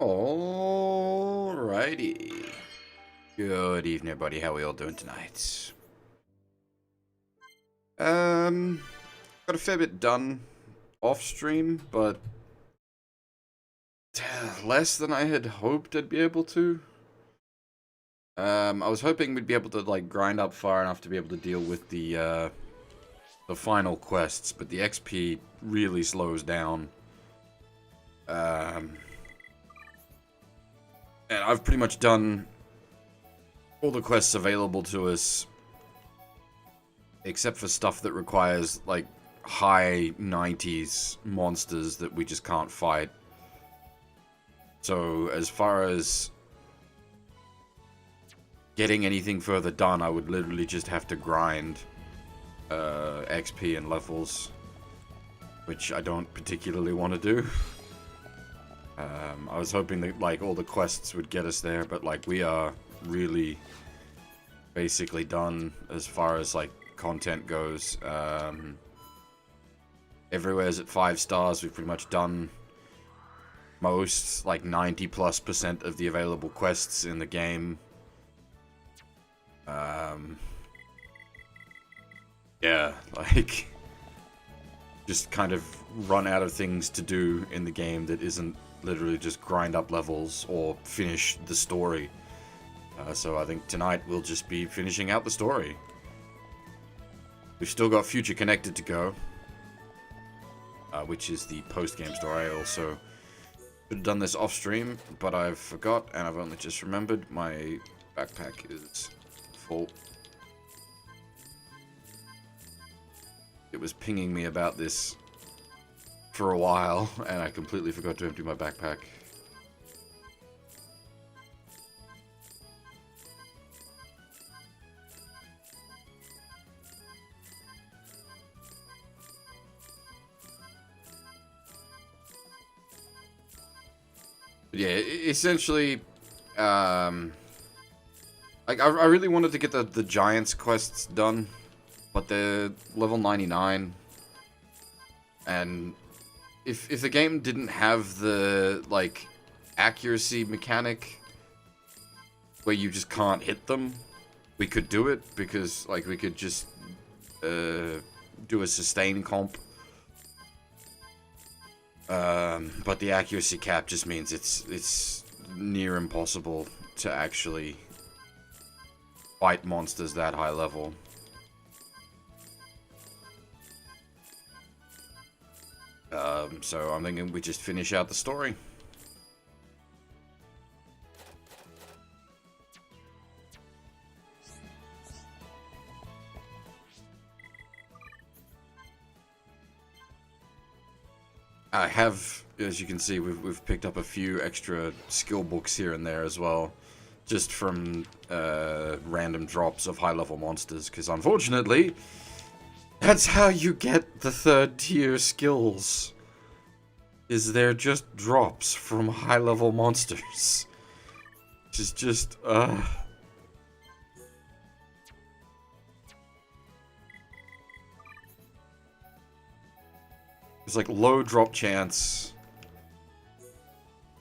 Alrighty. Good evening, everybody. How we all doing tonight? Got a fair bit done off stream, but less than I had hoped I'd be able to. I was hoping we'd be able to like grind up far enough to be able to deal with the final quests, but the XP really slows down. And I've pretty much done all the quests available to us, except for stuff that requires, like, high 90s monsters that we just can't fight. So, as far as getting anything further done, I would literally just have to grind XP and levels, which I don't particularly want to do. I was hoping that, like, all the quests would get us there, but, like, we are really basically done as far as, like, content goes. Everywhere's at 5 stars. We've pretty much done most, like, 90+% of the available quests in the game. Yeah, like, just kind of run out of things to do in the game that isn't literally just grind up levels or finish the story. So I think tonight we'll just be finishing out the story. We've still got Future Connected to go, which is the post-game story. I also should have done this off-stream, but I forgot, and I've only just remembered my backpack is full. It was pinging me about this for a while, and I completely forgot to empty my backpack. But yeah, essentially, like, I really wanted to get the Giants quests done, but they're level 99, and if the game didn't have the, like, accuracy mechanic where you just can't hit them, we could do it, because, like, we could just do a sustain comp. But the accuracy cap just means it's near impossible to actually fight monsters that high level. So I'm thinking we just finish out the story. I have, as you can see, we've picked up a few extra skill books here and there as well, just from random drops of high-level monsters, because unfortunately, that's how you get the 3rd tier skills. Is they're just drops from high-level monsters. Which is just, It's like low drop chance,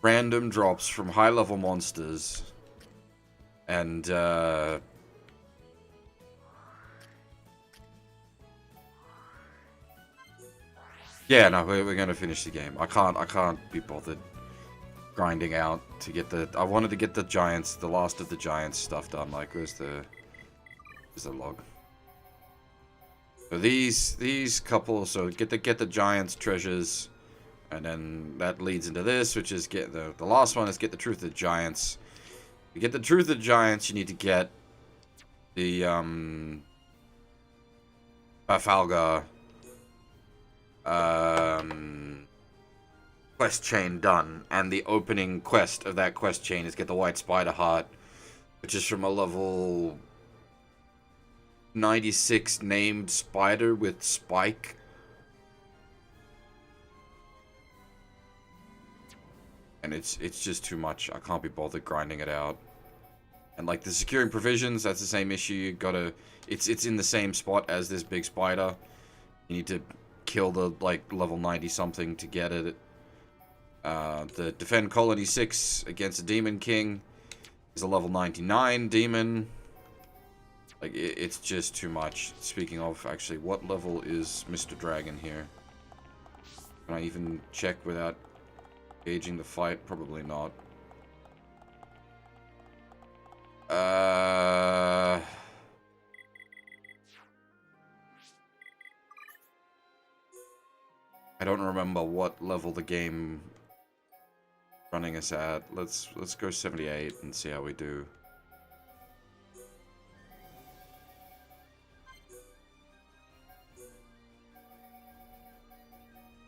random drops from high-level monsters, and, yeah, no, we're gonna finish the game. I can't be bothered grinding out to get the. I wanted to get the Giants, the last of the Giants stuff done. Like, where's the log? So these couple. So get the Giants treasures, and then that leads into this, which is get the last one is get the Truth of the Giants. To get the Truth of the Giants, you need to get the Bafalgar quest chain done, and the opening quest of that quest chain is get the White Spider Heart, which is from a level 96 named spider with Spike. And it's just too much. I can't be bothered grinding it out. And like the securing provisions, that's the same issue. You gotta, it's in the same spot as this big spider. You need to kill the like level 90 something to get it. The Defend Colony 6 against a Demon King is a level 99 demon. Like, it's just too much. Speaking of, actually, what level is Mr. Dragon here? Can I even check without gauging the fight? Probably not. I don't remember what level the game running us at. Let's go 78 and see how we do.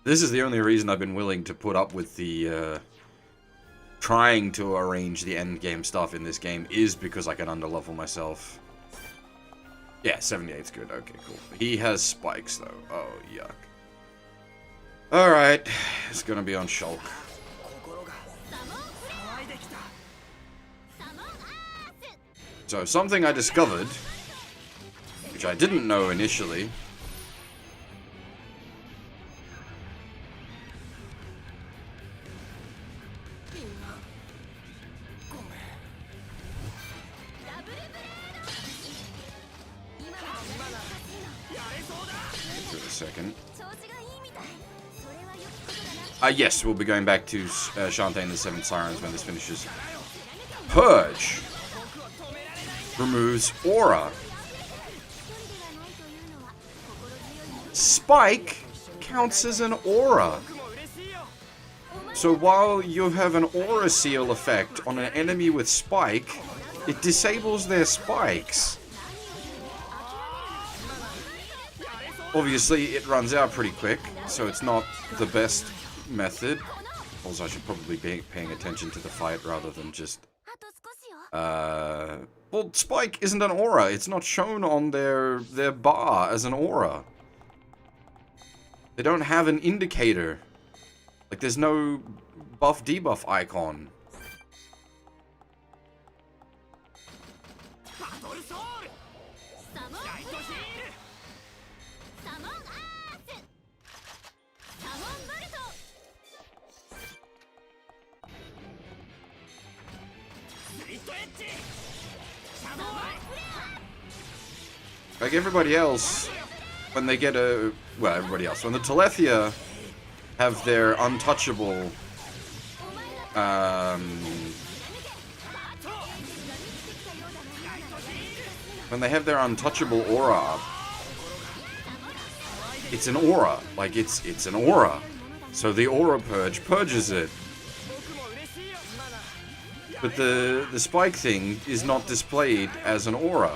This is the only reason I've been willing to put up with the trying to arrange the end game stuff in this game, is because I can underlevel myself. Yeah, 78's good. Okay, cool. He has spikes though. Oh, yuck. Alright, it's gonna be on Shulk. So, something I discovered, which I didn't know initially. Give it a second. Yes, we'll be going back to Shantae and the Seven Sirens when this finishes. Purge removes aura. Spike counts as an aura. So while you have an aura seal effect on an enemy with spike, it disables their spikes. Obviously, it runs out pretty quick, so it's not the best method. Also, I should probably be paying attention to the fight rather than just... Well, Spike isn't an aura. It's not shown on their bar as an aura. They don't have an indicator. Like, there's no buff-debuff icon. Like everybody else, when they get a... Well, everybody else. When the Telethia have their untouchable... when they have their untouchable aura up, it's an aura. Like, it's an aura. So the aura purge purges it. But the spike thing is not displayed as an aura.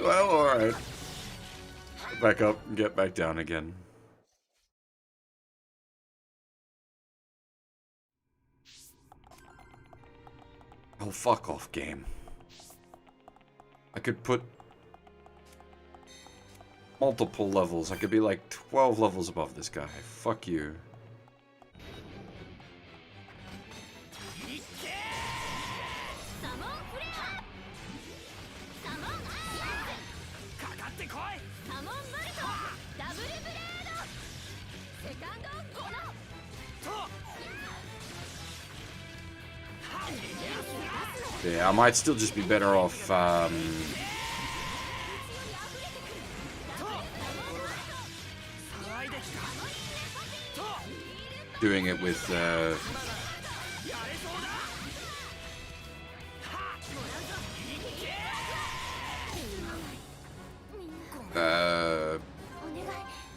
Well, alright. Back up and get back down again. Oh, fuck off, game. I could put multiple levels. I could be like 12 levels above this guy. Fuck you. Yeah, I might still just be better off, doing it with,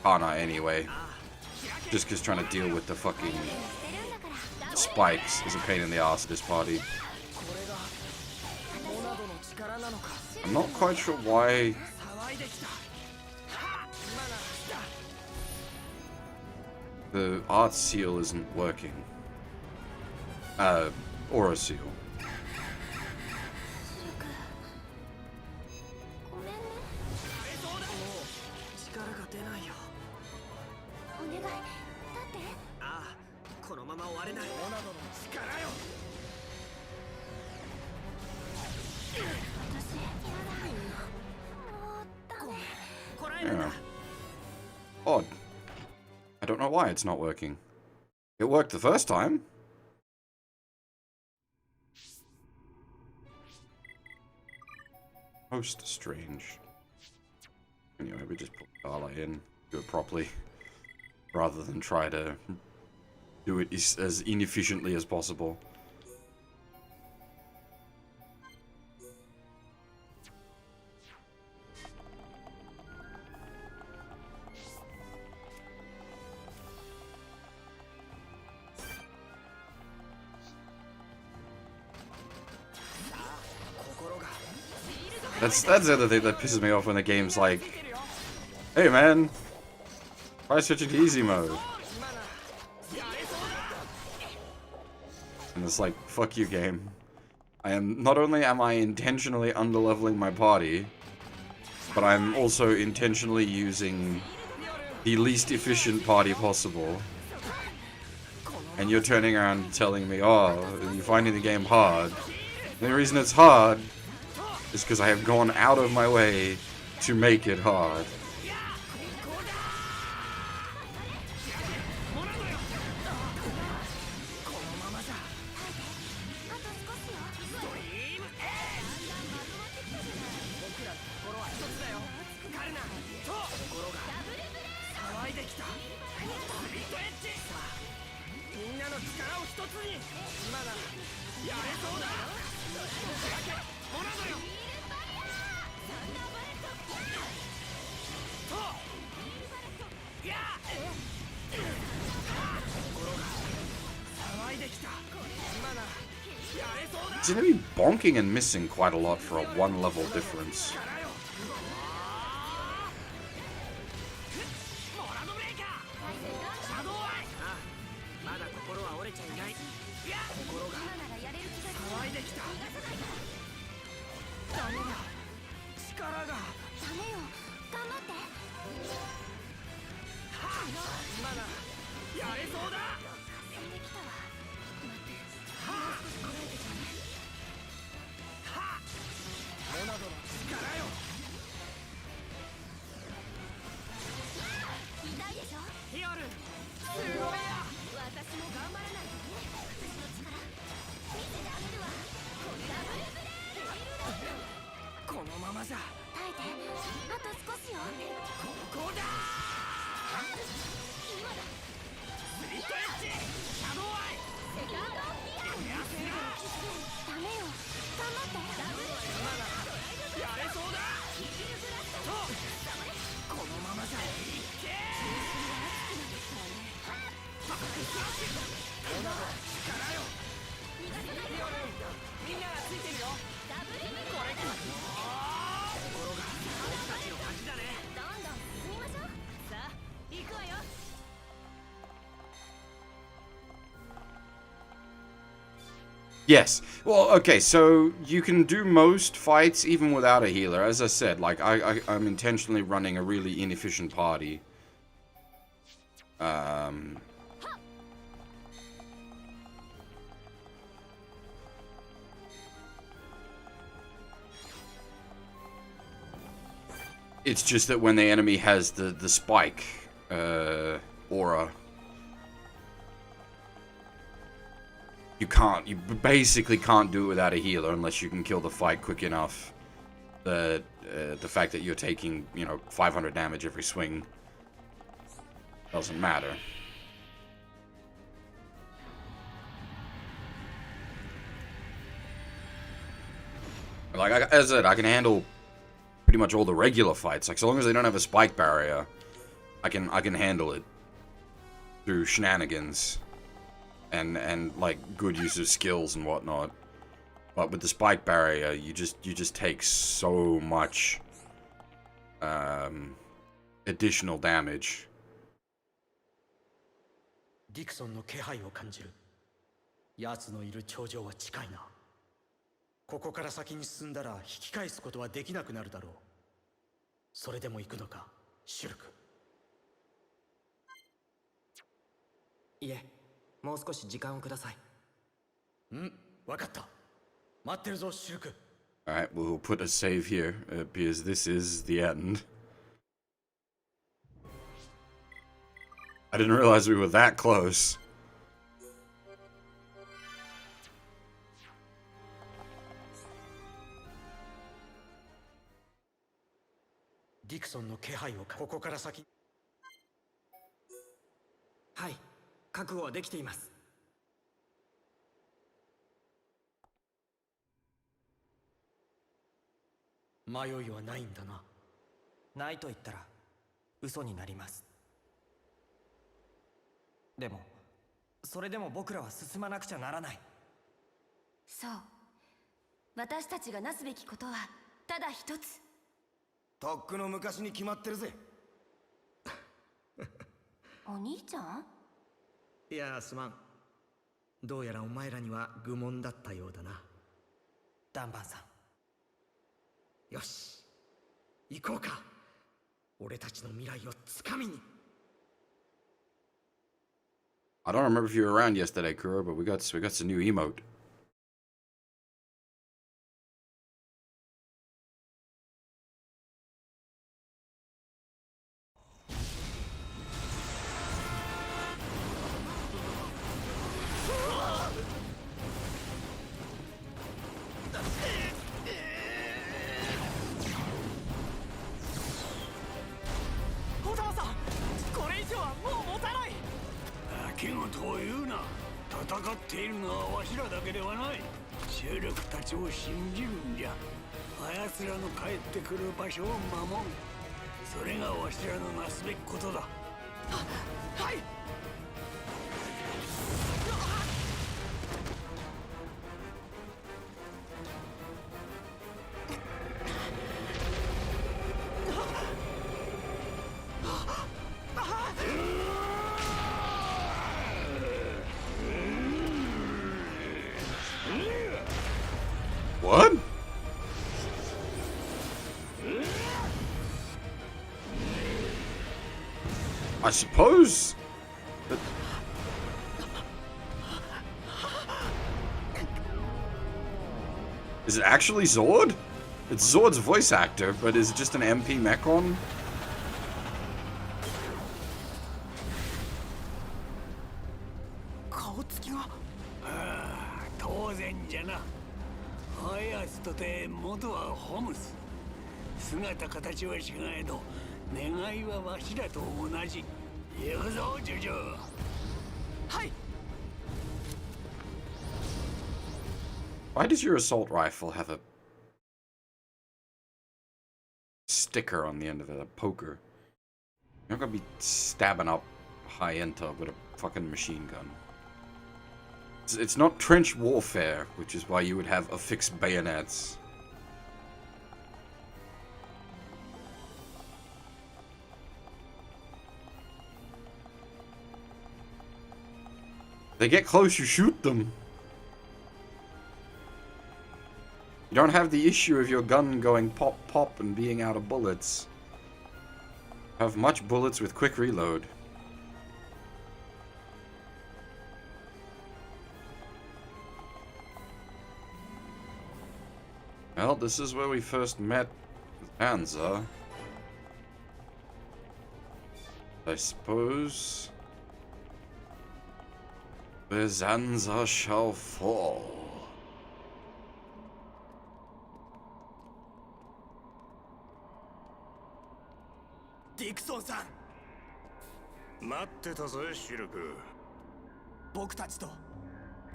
Kana anyway. Just because trying to deal with the fucking spikes is a pain in the ass of this party. I'm not quite sure why the art seal isn't working. Aura seal. Yeah. Odd. I don't know why it's not working. It worked the first time. Most strange. Anyway, we just put Gala in, do it properly, rather than try to do it as inefficiently as possible. That's the other thing that pisses me off when the game's like, hey man, try switching to easy mode. And it's like, fuck you game. Not only am I intentionally underleveling my party, but I'm also intentionally using the least efficient party possible. And you're turning around and telling me, oh, you're finding the game hard. And the reason it's hard is because I have gone out of my way to make it hard. It's gonna be bonking and missing quite a lot for a one level difference. Yes. Well, okay, so you can do most fights even without a healer. As I said, like, I'm intentionally running a really inefficient party. It's just that when the enemy has the spike aura, you basically can't do it without a healer unless you can kill the fight quick enough. The fact that you're taking, 500 damage every swing doesn't matter. Like, as I said, I can handle pretty much all the regular fights. Like, so long as they don't have a spike barrier, I can handle it through shenanigans and like good use of skills and whatnot. But with the spike barrier, you just take so much additional damage. ディクソンの気配を感じる。奴のいる頂上は近いな。ここから先に進んだら引き返すことはできなくなるだろう。それでも行くのか、シュルク。いえ、もう少し時間をください。わかった。待ってるぞ、シルク。Alright, we'll put a save here, because this is the end. I didn't realize we were that close. ディクソンの気配をここから先。はい、覚悟はできています。迷いはないんだな。ないと言ったら嘘になります。でもそれでも僕らは進まなくちゃならない。そう。私たちがなすべきことはただ一つ。とっくの昔に決まってるぜ。お兄ちゃん？いや、すまん。どうやらお前らには愚問だったようだな。ダンバンさん。よし、行こうか。俺たちの未来をつかみに。I don't remember if you were around yesterday, Kuro, but we got some new emote. What? I suppose that... Is it actually Zord? It's Zord's voice actor, but is it just an MP Mechon? とて元はホムス。姿形は違えど願いはわしらと同じ。行くぞジョジョ。はい。 Why does your assault rifle have a sticker on the end of it, a poker? You're not gonna be stabbing up high enter with a fucking machine gun. It's not trench warfare, which is why you would have affixed bayonets. They get close, you shoot them. You don't have the issue of your gun going pop pop and being out of bullets. You have much bullets with quick reload. Well, this is where we first met Anza. I suppose. Where Zanza shall fall. ディクソンさん、待ってたぜシルク。僕たちと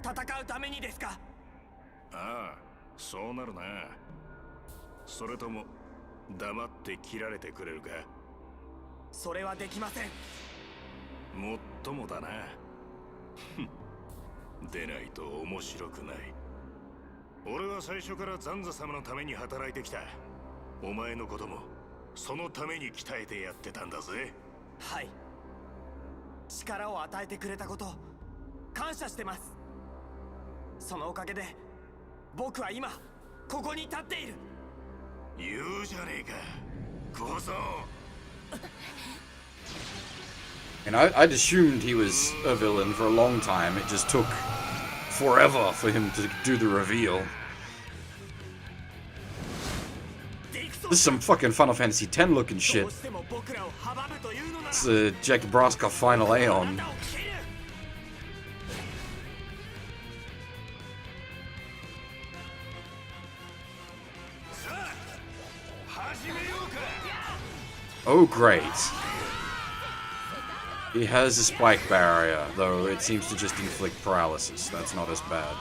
戦うためにですか？ああ、そうなるな。それとも黙って切られてくれるか？それはできません。もっともだな。出ないと面白くない。俺は最初からザンザ様のために働いてきた。お前のこともそのために鍛えてやってたんだぜ。はい。力を与えてくれたこと感謝してます。そのおかげで僕は今ここに立っている。言うじゃねえか、小僧。And I'd assumed he was a villain for a long time. It just took forever for him to do the reveal. This is some fucking Final Fantasy X looking shit. It's Jack Braska Final Aeon. Oh, great. He has a spike barrier, though it seems to just inflict paralysis. That's not as bad.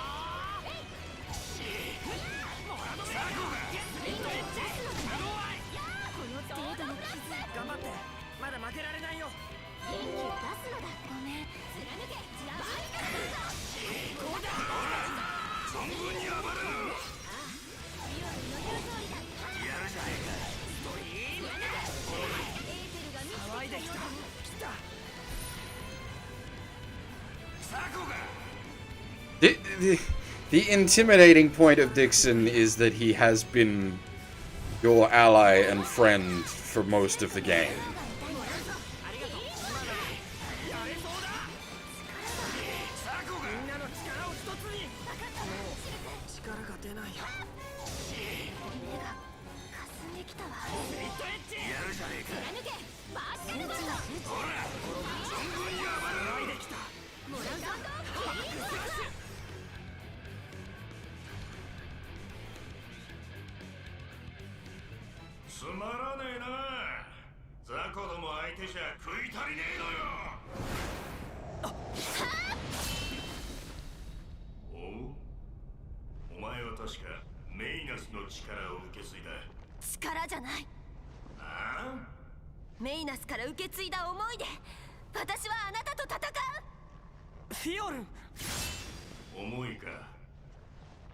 The intimidating point of Dixon is that he has been your ally and friend for most of the game.メイナスから受け継いだ思いで私はあなたと戦う。フィオルン、思いか。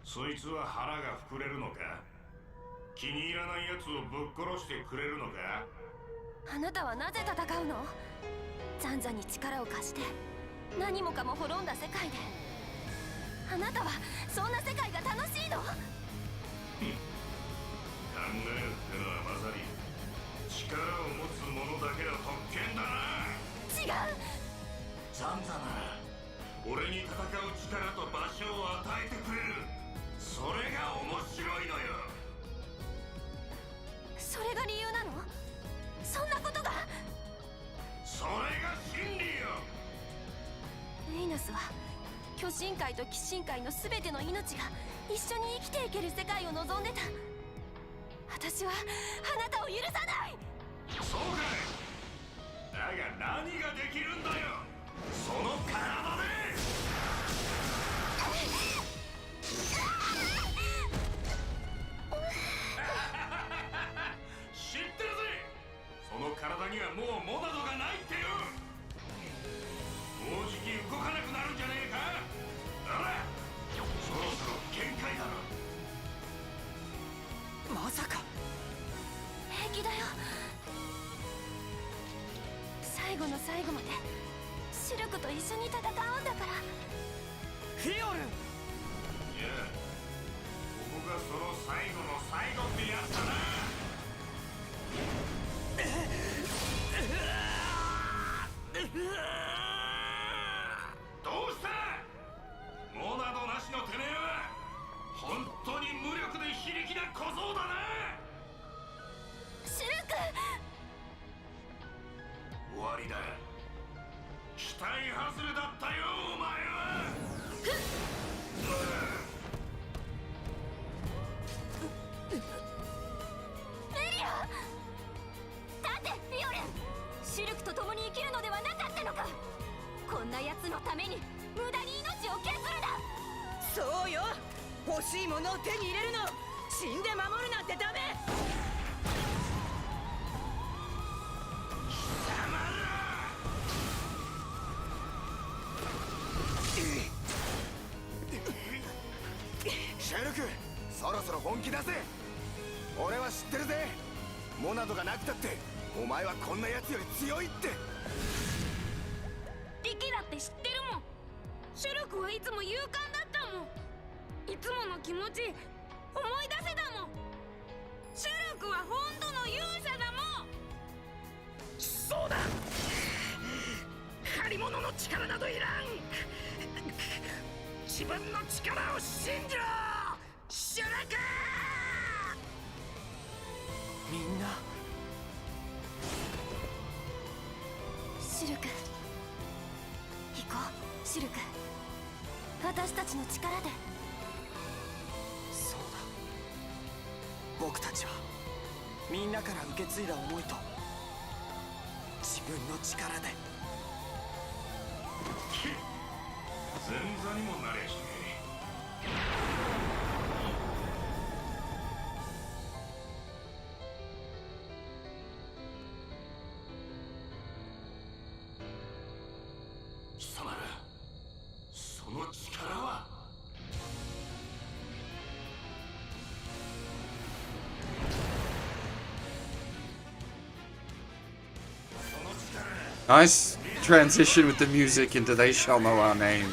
そいつは腹が膨れるのか。気に入らないやつをぶっ殺してくれるのか。あなたはなぜ戦うの？ザンザに力を貸して何もかも滅んだ世界であなたはそんな世界が楽しいの？考えるってのはまさに力を持つ者だけの特権だな。違う。ザンザなら俺に戦う力と場所を与えてくれる。それが面白いのよ。それが理由なの？そんなことが？それが真理よ。メイナスは巨神界と鬼神界の全ての命が一緒に生きていける世界を望んでた。私はあなたを許さない。そうかい。だが何ができるんだよ、その体で。知ってるぜ。その体にはもうモナドがないってよ。もうじき動かなくなるんじゃねえか。あら、そろそろ限界だろ。まさか平気だよ。最後の最後までシルクと一緒に戦うんだから。フィオルン。いや、ここがその最後の最後ってやつだな。どうした？モナドなしのてめえは本当に無力で非力な小僧だな。シルク。終わりだ。期待外れだったよ、お前は。エリア！立て、フィオレン！シルクと共に生きるのではなかったのか。こんな奴のために無駄に命を削るな。そうよ、欲しいものを手に入れるの。死んで守るなんてダメ。シェルク、そろそろ本気出せ。俺は知ってるぜ。モナドがなくたってお前はこんなやつより強いって。リキだって知ってるもん。シュルクはいつも勇敢だったもん。いつもの気持ち思い出せたもん。シュルクは本当の勇者だもん。そうだ。自分の力を信じろシュラク。みんなシュルク、行こうシュルク。私たちの力で。そうだ、僕たちはみんなから受け継いだ思いと自分の力で。前座にもなれしね貴様ら、その力は。Nice transition with the music into They Shall Know Our Name.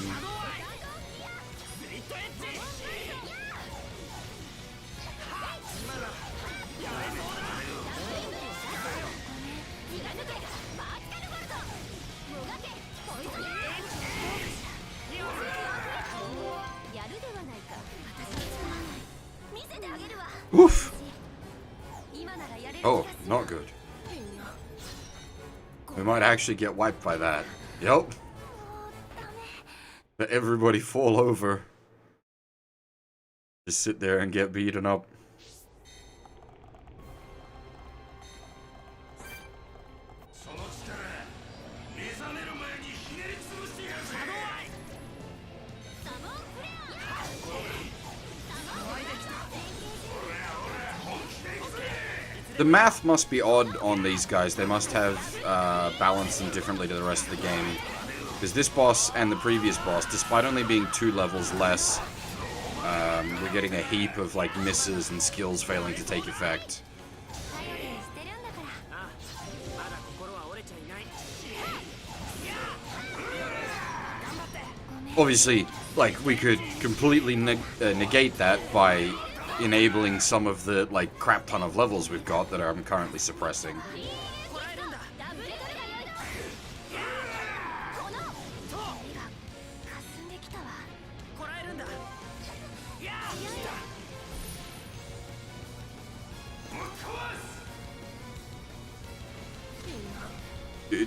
Oof. Oh, not good. We might actually get wiped by that. Yep. Let everybody fall over. Just sit there and get beaten up. The math must be odd on these guys. They must have balanced them differently to the rest of the game. Because this boss and the previous boss, despite only being 2 levels less, we're getting a heap of like misses and skills failing to take effect. Obviously, like, we could completely negate that by enabling some of the, like, crap ton of levels we've got that I'm currently suppressing.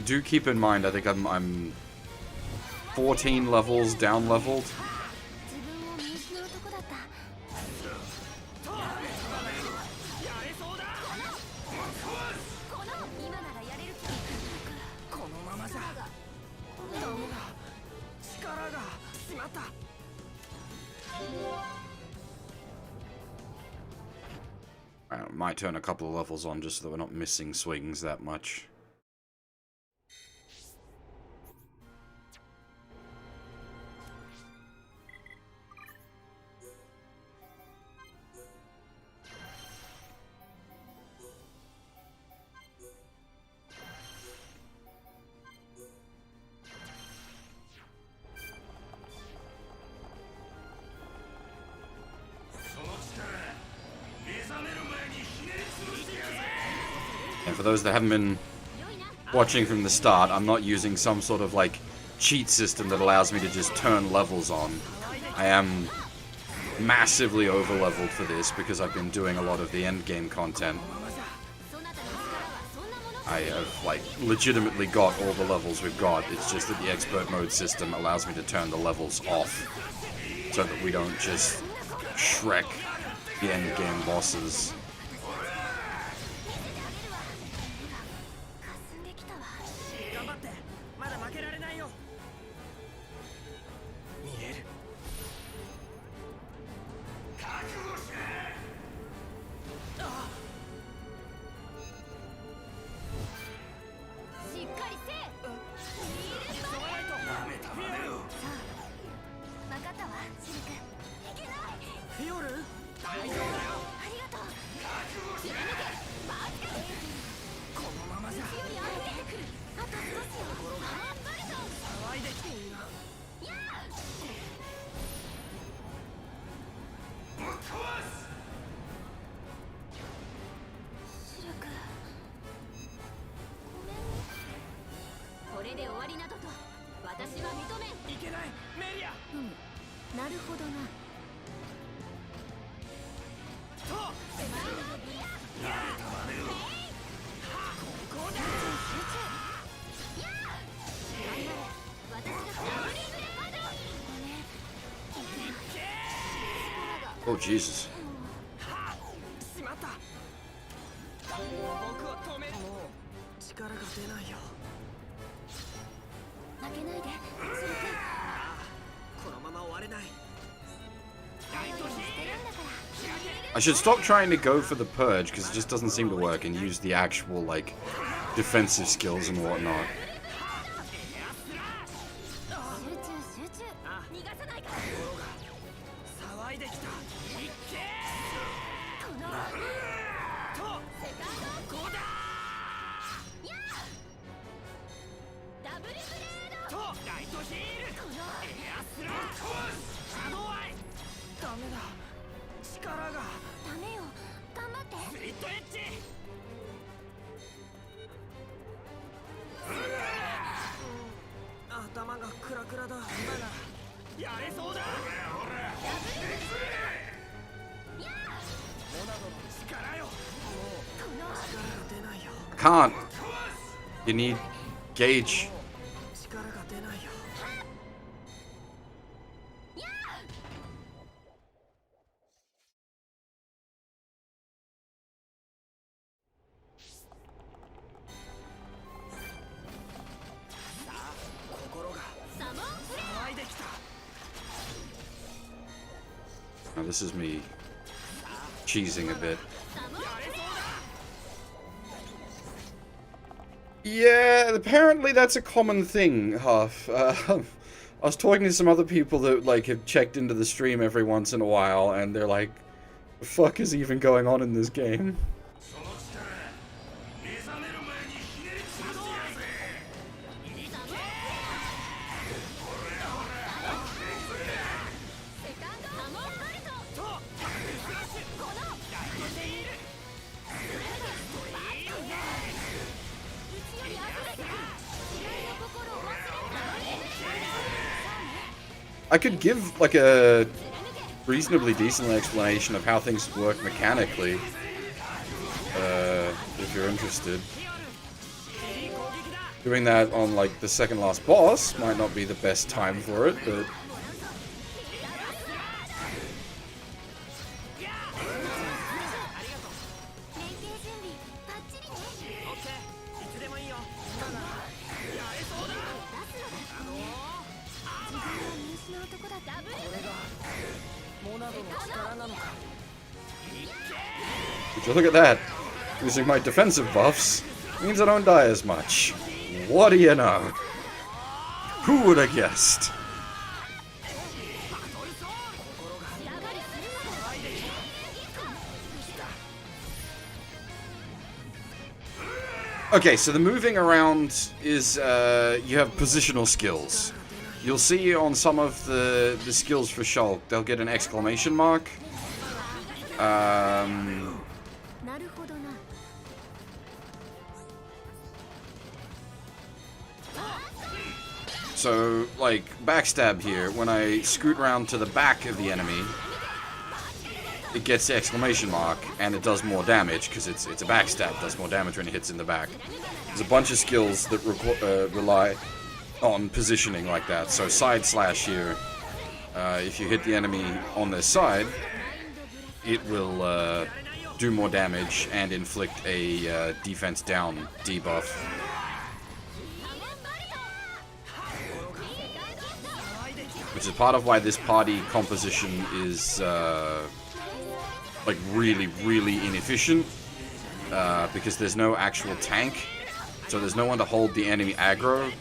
Do keep in mind, I think I'm 14 levels down leveled. I might turn a couple of levels on just so that we're not missing swings that much. And for those that haven't been watching from the start, I'm not using some sort of like cheat system that allows me to just turn levels on. I am massively over-leveled for this because I've been doing a lot of the endgame content. I have like legitimately got all the levels we've got. It's just that the expert mode system allows me to turn the levels off so that we don't just Shrek the endgame bosses. なるほどな。Oh Jesus. しまった。僕を止める。もう力が出ないよ。負けないで、シル君。このまま終われない。 I should stop trying to go for the purge because it just doesn't seem to work and use the actual like defensive skills and whatnot. 集中集中。逃がさないから。騒いできた。いっけー。この。とセカンド。こうだ。やあ。ダブルブレード。とライトヒール。この。エアスラー。シャドウアイ。ダメだ。力が。ダメよ。頑張って。スリットエッジ。頭がクラクラだ。今ならやれそうだ。モナドの力よ。もう力が出ないよ。 I can't. You need gauge. 力が出ないよ。さあ、心が騒いできた。 Now this is me cheesing a bit. Yeah, apparently that's a common thing, Huff. I was talking to some other people that like have checked into the stream every once in a while, and they're like, "The fuck is even going on in this game?" I could give like a reasonably decent explanation of how things work mechanically, if you're interested. Doing that on like the second last boss might not be the best time for it, but would you look at that? Using my defensive buffs means I don't die as much. What do you know? Who would have guessed? Okay, so the moving around is, you have positional skills. You'll see on some of the skills for Shulk, they'll get an exclamation mark. So, like, backstab here, when I scoot around to the back of the enemy, it gets the exclamation mark, and it does more damage, because it's a backstab, does more damage when it hits in the back. There's a bunch of skills that rely on positioning like that. So side slash here, if you hit the enemy on their side, it will do more damage and inflict a defense down debuff. Which is part of why this party composition is like really, really inefficient, because there's no actual tank, so there's no one to hold the enemy aggro.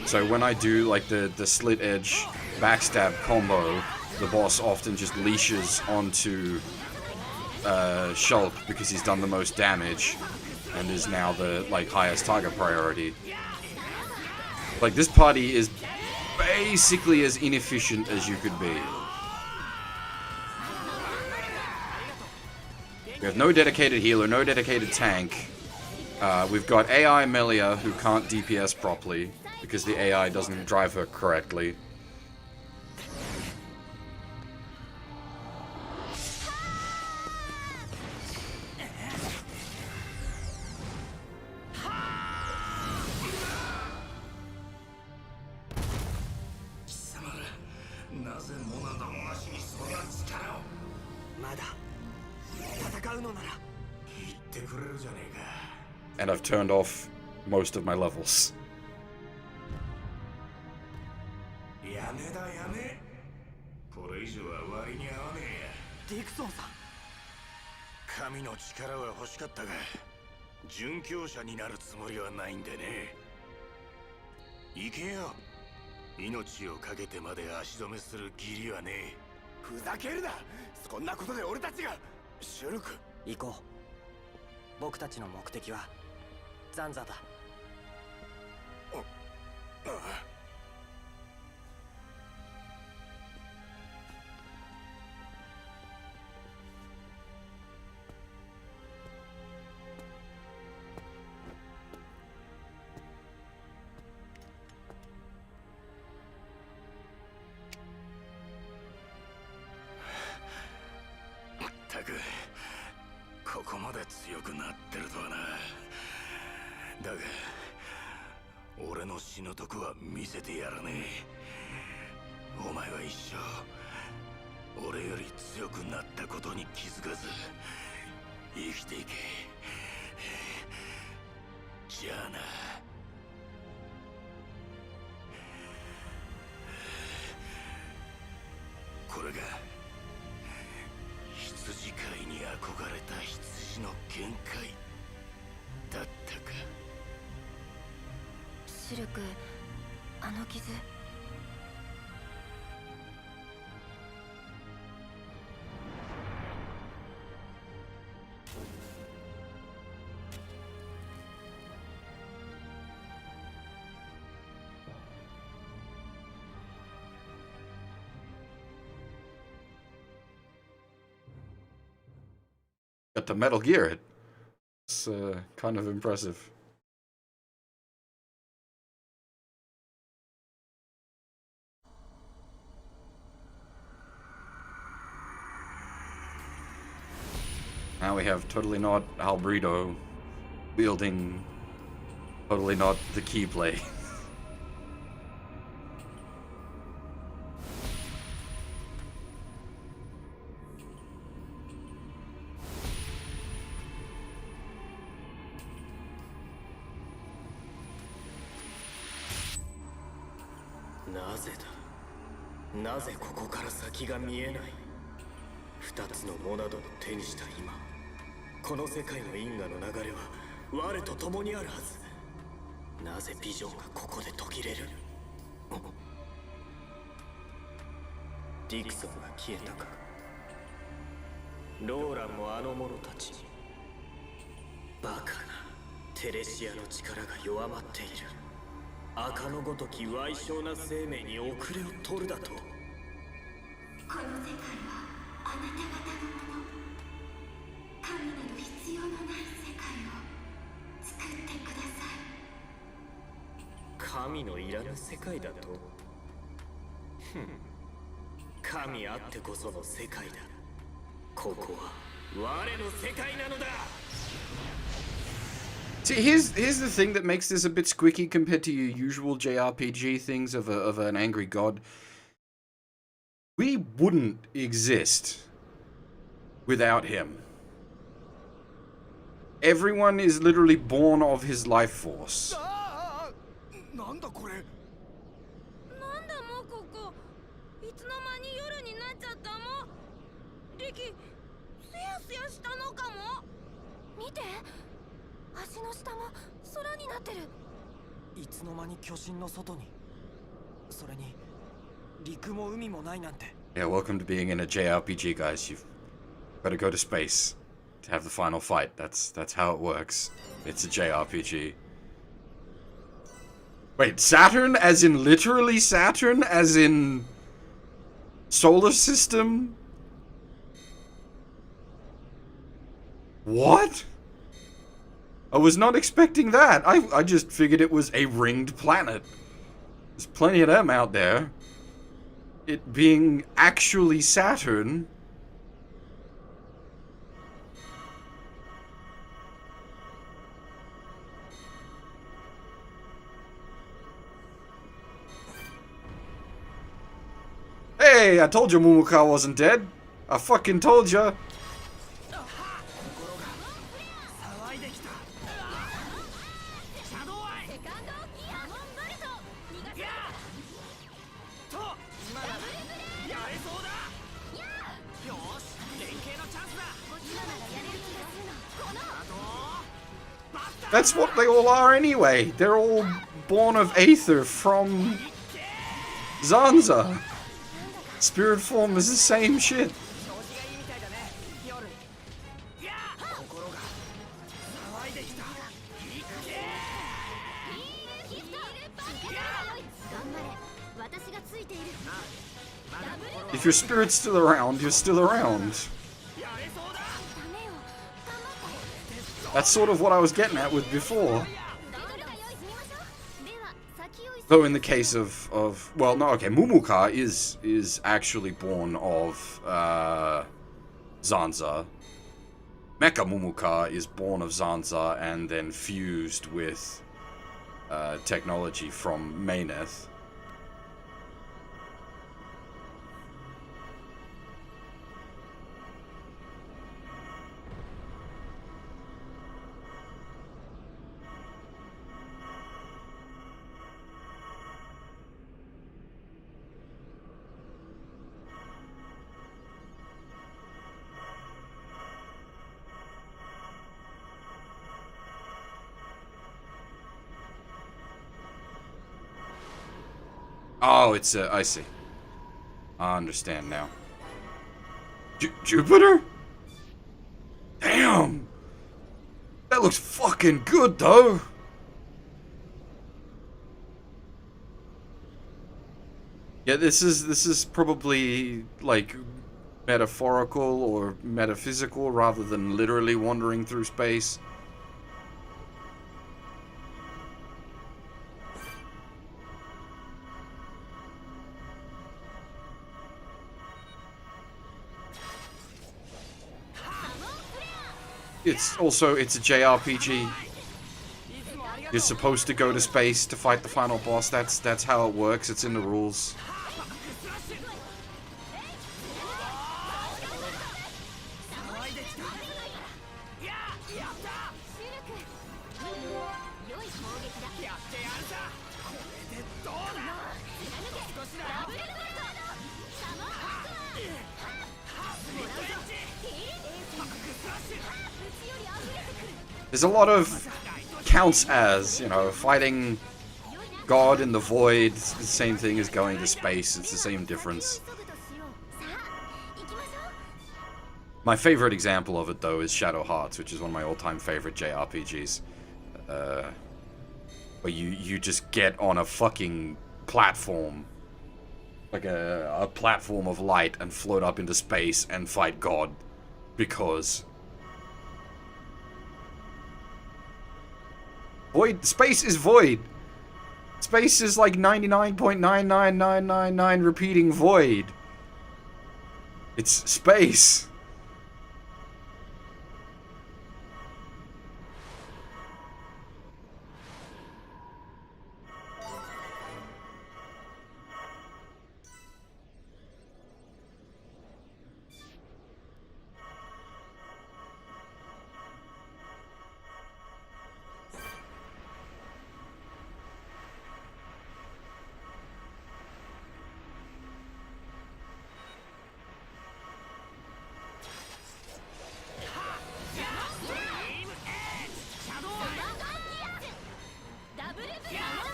So when I do like the slit edge backstab combo, the boss often just leashes onto Shulk because he's done the most damage and is now the like highest target priority. Like this party is basically as inefficient as you could be. We have no dedicated healer, no dedicated tank. We've got AI Melia who can't DPS properly because the AI doesn't drive her correctly. なぜモナどもなしにそんな力を。まだ戦うのなら言ってくれるじゃねえか。 And I've turned off most of my levels. やめだやめ。これ以上は割に合わねえや。ディクソンさん、神の力は欲しかったが殉教者になるつもりはないんでね。行けよ。命を懸けてまで足止めする義理はねえ。ふざけるな。そんなことで俺たちが。シュルク、行こう。僕たちの目的はザンザだ。ったくここまで強くなってるとはな。だが俺の死ぬとこは見せてやらねえ。お前は一生俺より強くなったことに気づかず生きていけ。じゃあな。これが羊飼いに憧れた羊の限界だったか。シルク、あの傷。Got to Metal Gear it. It's kind of impressive. Now we have totally not Albrito wielding totally not the keyblade. なぜだ。なぜここから先が見えない。二つのモナドを手にした今、この世界の因果の流れは我と共にあるはず。なぜビジョンがここで途切れる。ディクソンが消えたか。ローランもあの者たち。バカなテレシアの力が弱まっている。赤のごとき歪小な生命に遅れを取るだと。この世界はあなた方のもの。神など必要のない世界を作ってください。神のいらぬ世界だと。神あってこその世界だ。ここは我の世界なのだ。See, here's the thing that makes this a bit squeaky compared to your usual JRPG things of an angry god. We wouldn't exist without him. Everyone is literally born of his life force. なんだこれ。なんだもうここ。いつの間に夜になっちゃったも。リキ、すやすやしたのかも。見て、足の下も空になってる。いつの間に巨神の外に。それに陸も海もないなんて。 Yeah, welcome to being in a JRPG, guys. You've got to go to space to have the final fight. That's how it works. It's a JRPG. Wait, Saturn? As in literally Saturn? As in solar system? What? I was not expecting that. I just figured it was a ringed planet. There's plenty of them out there. It being actually Saturn. Hey, I told you Mumuka wasn't dead. I fucking told you. That's what they all are anyway. They're all born of Aether from Zanza. Spirit form is the same shit. If your spirit's still around, you're still around. That's sort of what I was getting at with before. Though in the case of well, no, okay, Mumuka is actually born of Zanza. Mecha Mumuka is born of Zanza and then fused with technology from Mayneth. Oh, it's I see. I understand now. Jupiter? Damn! That looks fucking good, though! Yeah, this is probably, like, metaphorical or metaphysical rather than literally wandering through space. It's a JRPG. You're supposed to go to space to fight the final boss. That's how it works. It's in the rules. There's a lot of counts as, you know, fighting God in the void. It's the same thing as going to space. It's the same difference. My favorite example of it, though, is Shadow Hearts, which is one of my all-time favorite JRPGs. Where you just get on a fucking platform. Like a platform of light and float up into space and fight God. Because... void. Space is void. Space is like 99.99999 repeating void. It's space.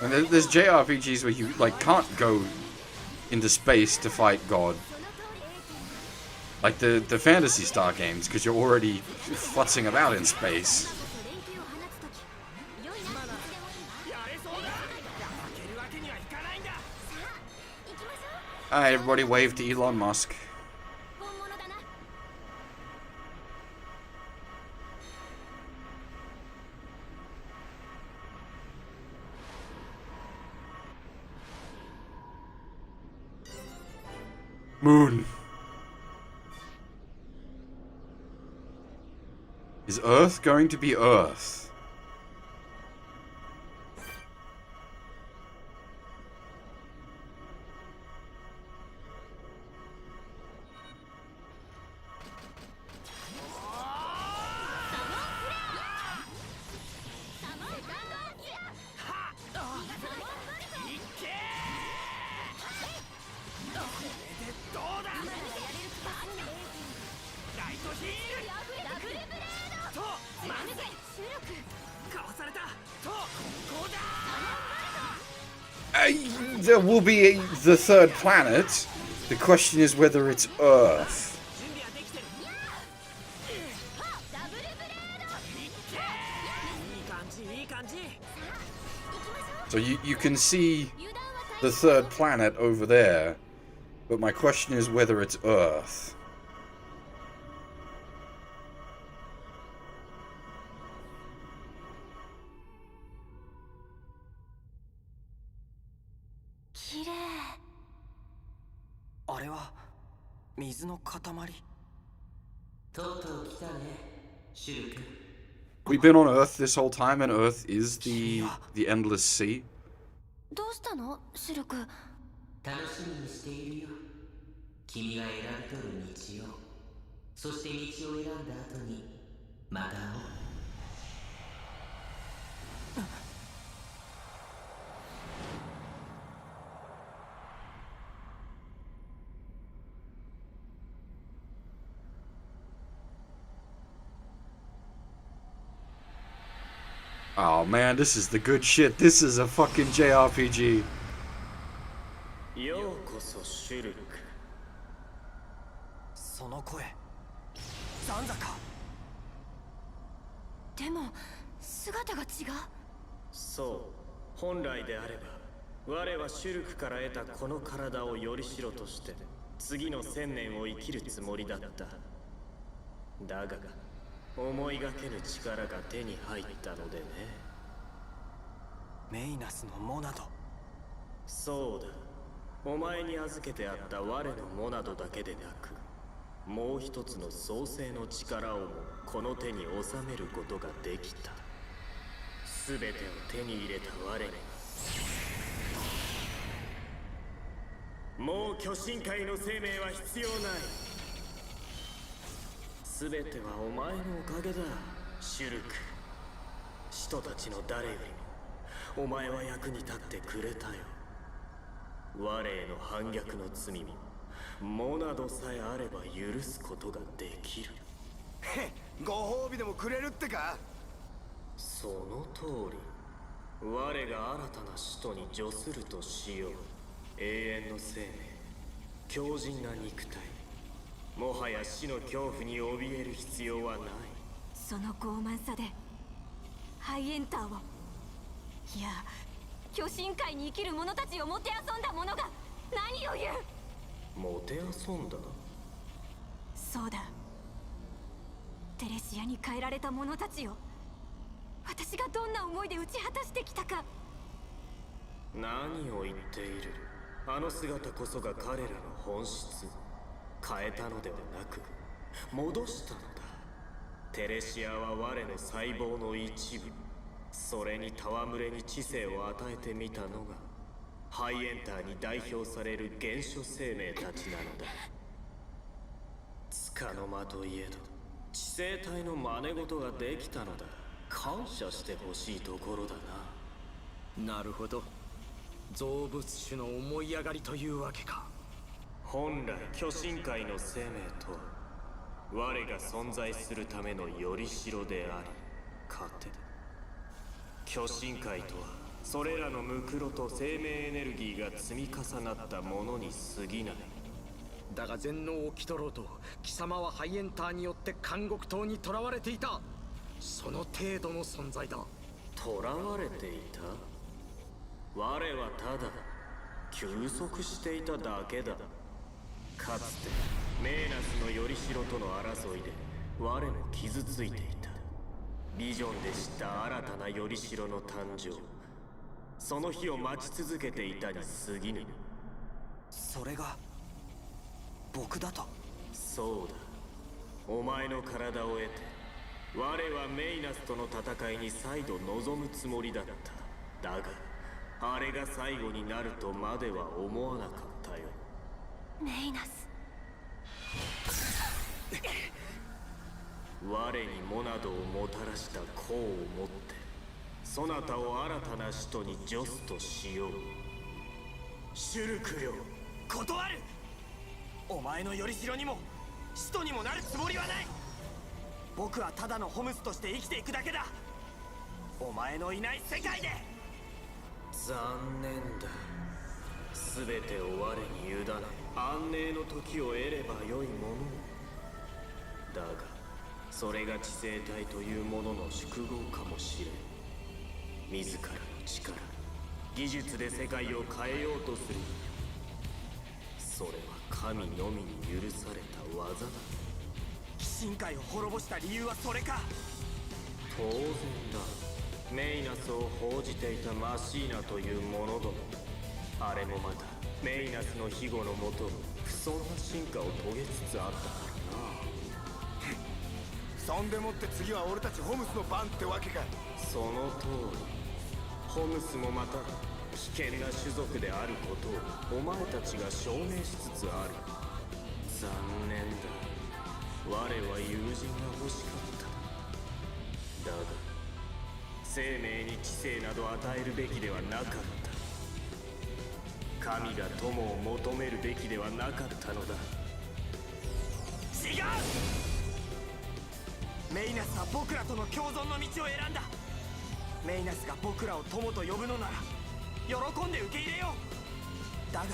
And there's JRPGs where you, like, can't go into space to fight God. Like the Phantasy Star games, because you're already futzing about in space. Alright, everybody wave to Elon Musk. Moon. Is Earth going to be Earth? there will be the third planet. The question is whether it's Earth. So you can see the third planet over there, but my question is whether it's Earth. We've been on Earth this whole time, and Earth is the endless sea. どうしたのシルク。楽しみにしているよ。君が選び取る道を、そして道を選んだ後にまた会おう。Oh man, this is the good shit. This is a fucking JRPG. ようこそシュルク。その声、ザンザか。でも姿が違う。そう、本来であれば我はシュルクから得たこの体をよりしろとして次の1000年を生きるつもりだった。だが思いがけぬ力が手に入ったのでね。メイナスのモナド。そうだ、お前に預けてあった我のモナドだけでなく、もう一つの創世の力をもこの手に収めることができた。全てを手に入れた我にもう巨神界の生命は必要ない。全てはお前のおかげだ、シュルク。使徒たちの誰よりもお前は役に立ってくれたよ。我への反逆の罪もモナドさえあれば許すことができる。へっ、ご褒美でもくれるってか。その通り、我が新たな使徒に助するとしよう。永遠の生命、強靭な肉体、もはや死の恐怖に怯える必要はない。その傲慢さでハイエンターを、いや巨神界に生きる者たちをもてあそんだ者が何を言う。もてあそんだな。そうだ、テレシアに変えられた者たちを私がどんな思いで打ち果たしてきたか。何を言っている。あの姿こそが彼らの本質。変えたのではなく戻したのだ。テレシアは我の細胞の一部。それに戯れに知性を与えてみたのがハイエンターに代表される原初生命たちなのだ。束の間といえど知性体の真似事ができたのだ。感謝してほしいところだな。なるほど、造物主の思い上がりというわけか。本来巨神界の生命とは我が存在するためのよりしろであり糧だ。巨神界とはそれらのムクロと生命エネルギーが積み重なったものに過ぎない。だが全能を気取ろうと貴様はハイエンターによって監獄島に囚われていた。その程度の存在だ。囚われていた。我はただ休息していただけだ。かつてメーナスのよりしろとの争いで我も傷ついていた。ビジョンで知った新たなよりしろの誕生、その日を待ち続けていたに過ぎぬ。それが僕だと。そうだ、お前の体を得て我はメイナスとの戦いに再度臨むつもりだった。だがあれが最後になるとまでは思わなかったよ。メイナス。我にモナドをもたらした功をもってそなたを新たな使徒に助すとしよう。シュルクよ、断る。お前のよりしろにも使徒にもなるつもりはない。僕はただのホムスとして生きていくだけだ。お前のいない世界で。残念だ。全てを我に委ね安寧の時を得ればよいもの。だがそれが知性体というものの宿業かもしれん。自らの力技術で世界を変えようとする。それは神のみに許された技だ。鬼神界を滅ぼした理由はそれか。当然だ。メイナスを報じていたマシーナという者ども、あれもまたメイナスの庇護のもと不遜な進化を遂げつつあったからな。そんでもって次は俺たちホムスの番ってわけか。その通り。ホムスもまた危険な種族であることをお前たちが証明しつつある。残念だ。我は友人が欲しかった。だが生命に知性など与えるべきではなかった。神が友を求めるべきではなかったのだ。違う。メイナスは僕らとの共存の道を選んだ。メイナスが僕らを友と呼ぶのなら喜んで受け入れよう。だが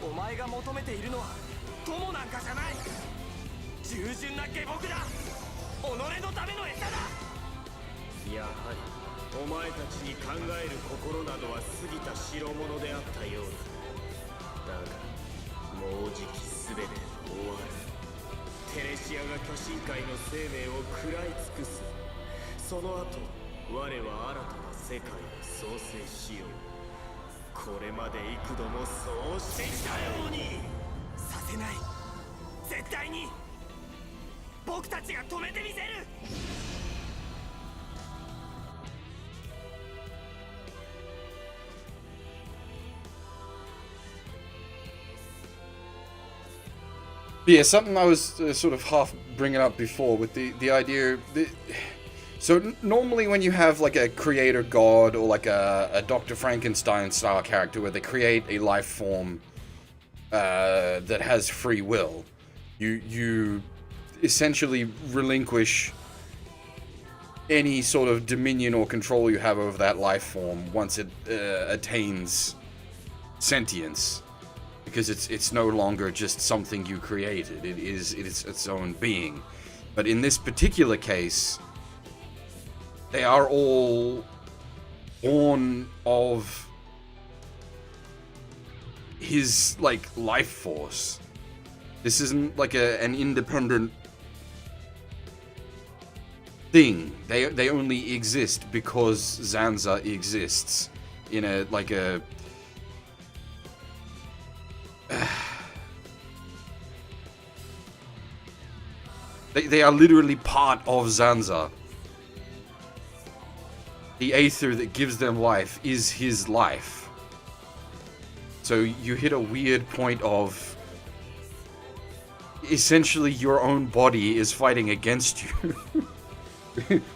お前が求めているのは友なんかじゃない。従順な下僕だ。己のための餌だ。やはりお前たちに考える心などは過ぎた代物であったようだ。だがもうじき全て終わる。テレシアが巨神界の生命を食らい尽くす。その後我は新たな世界を創生しよう。これまで幾度もそうしてきたように。させない。絶対に僕たちが止めてみせる。Yeah, something I was sort of half bringing up before with the idea. So normally when you have like a creator god or like a Dr. Frankenstein style character where they create a life form that has free will, you essentially relinquish any sort of dominion or control you have over that life form once it attains sentience. Because it's no longer just something you created. It's its own being. But in this particular case, they are all born of his like life force. This isn't like an independent thing. They only exist because Zanza exists in a like a They are literally part of Zanza. The Aether that gives them life is his life. So you hit a weird point of essentially your own body is fighting against you.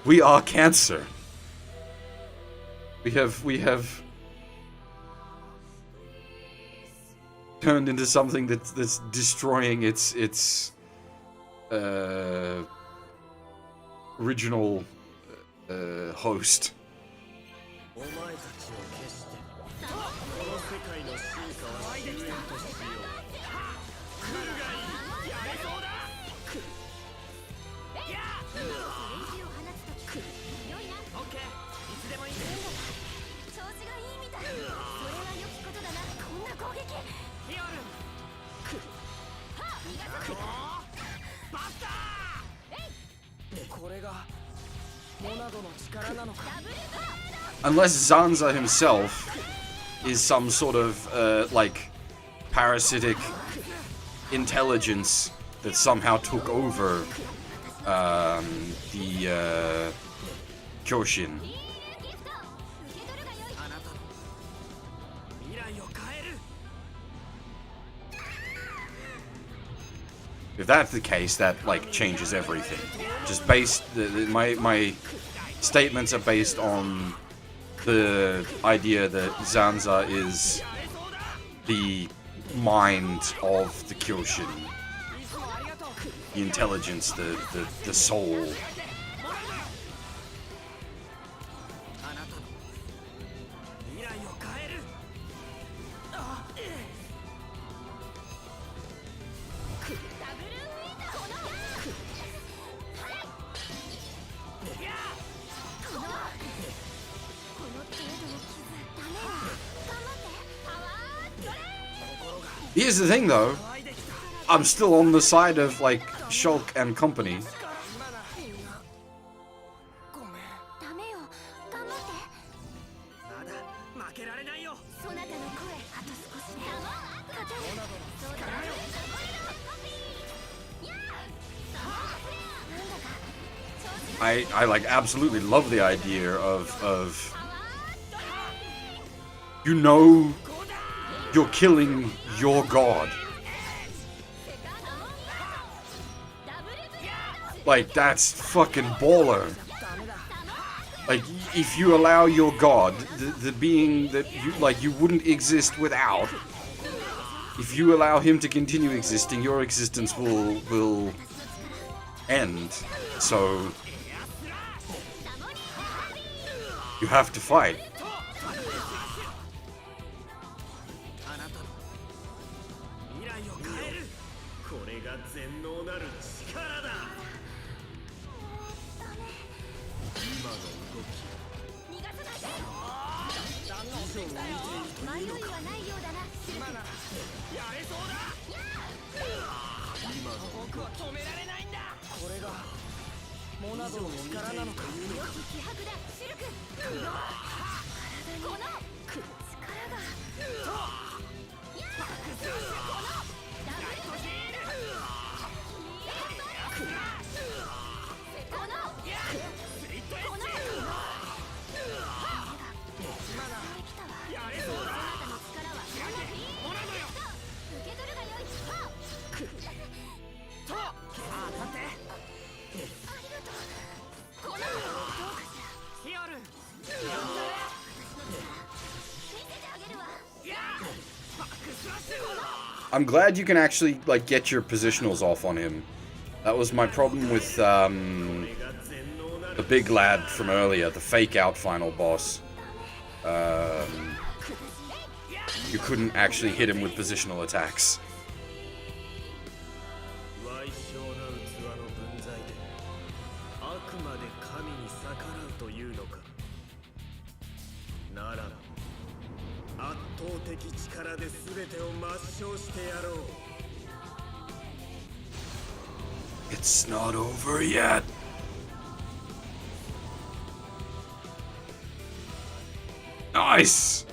We are cancer. We have turned into something that's destroying its original host. お前たちを消してこの世界の進化は終焉としよう。来るがいい。やれそうだ。いやオッケー。いつでもいい。調子がいいみたい。それは良きことだな。こんな攻撃。ヒオルバスター。これがモナドの力なのか。 Unless Zanza himself is some sort of like parasitic intelligence that somehow took over the Kyoshin. If that's the case, that like changes everything. Just based, my statements are based on the idea that Zanza is the mind of the Kyoshin, the intelligence, the soul. Here's the thing, though. I'm still on the side of, like, Shulk and company. ダメよ頑張って。まだ負けられないよ。そなたの声あと少しで勝てる。そうだよ。I like absolutely love the idea of you know you're killing your god. Like that's fucking baller. Like if you allow your god, the being that you wouldn't exist without, if you allow him to continue existing, your existence will end. So you have to fight. あなたの未来を変える。これが全能なる力だ。今の動き。逃がさないで。迷いはないようだな。今ならやれそうだ。僕は止められないんだ。これがモナドの力なのか。良き気迫だシルク。体にこの力が。I'm glad you can actually like get your positionals off on him. That was my problem with the big lad from earlier, the fake out final boss. You couldn't actually hit him with positional attacks. 矮小な器の分際であくまで神に逆らうというのか。ならば圧倒的力で全てを抹消してやろう。 It's not over yet. Nice.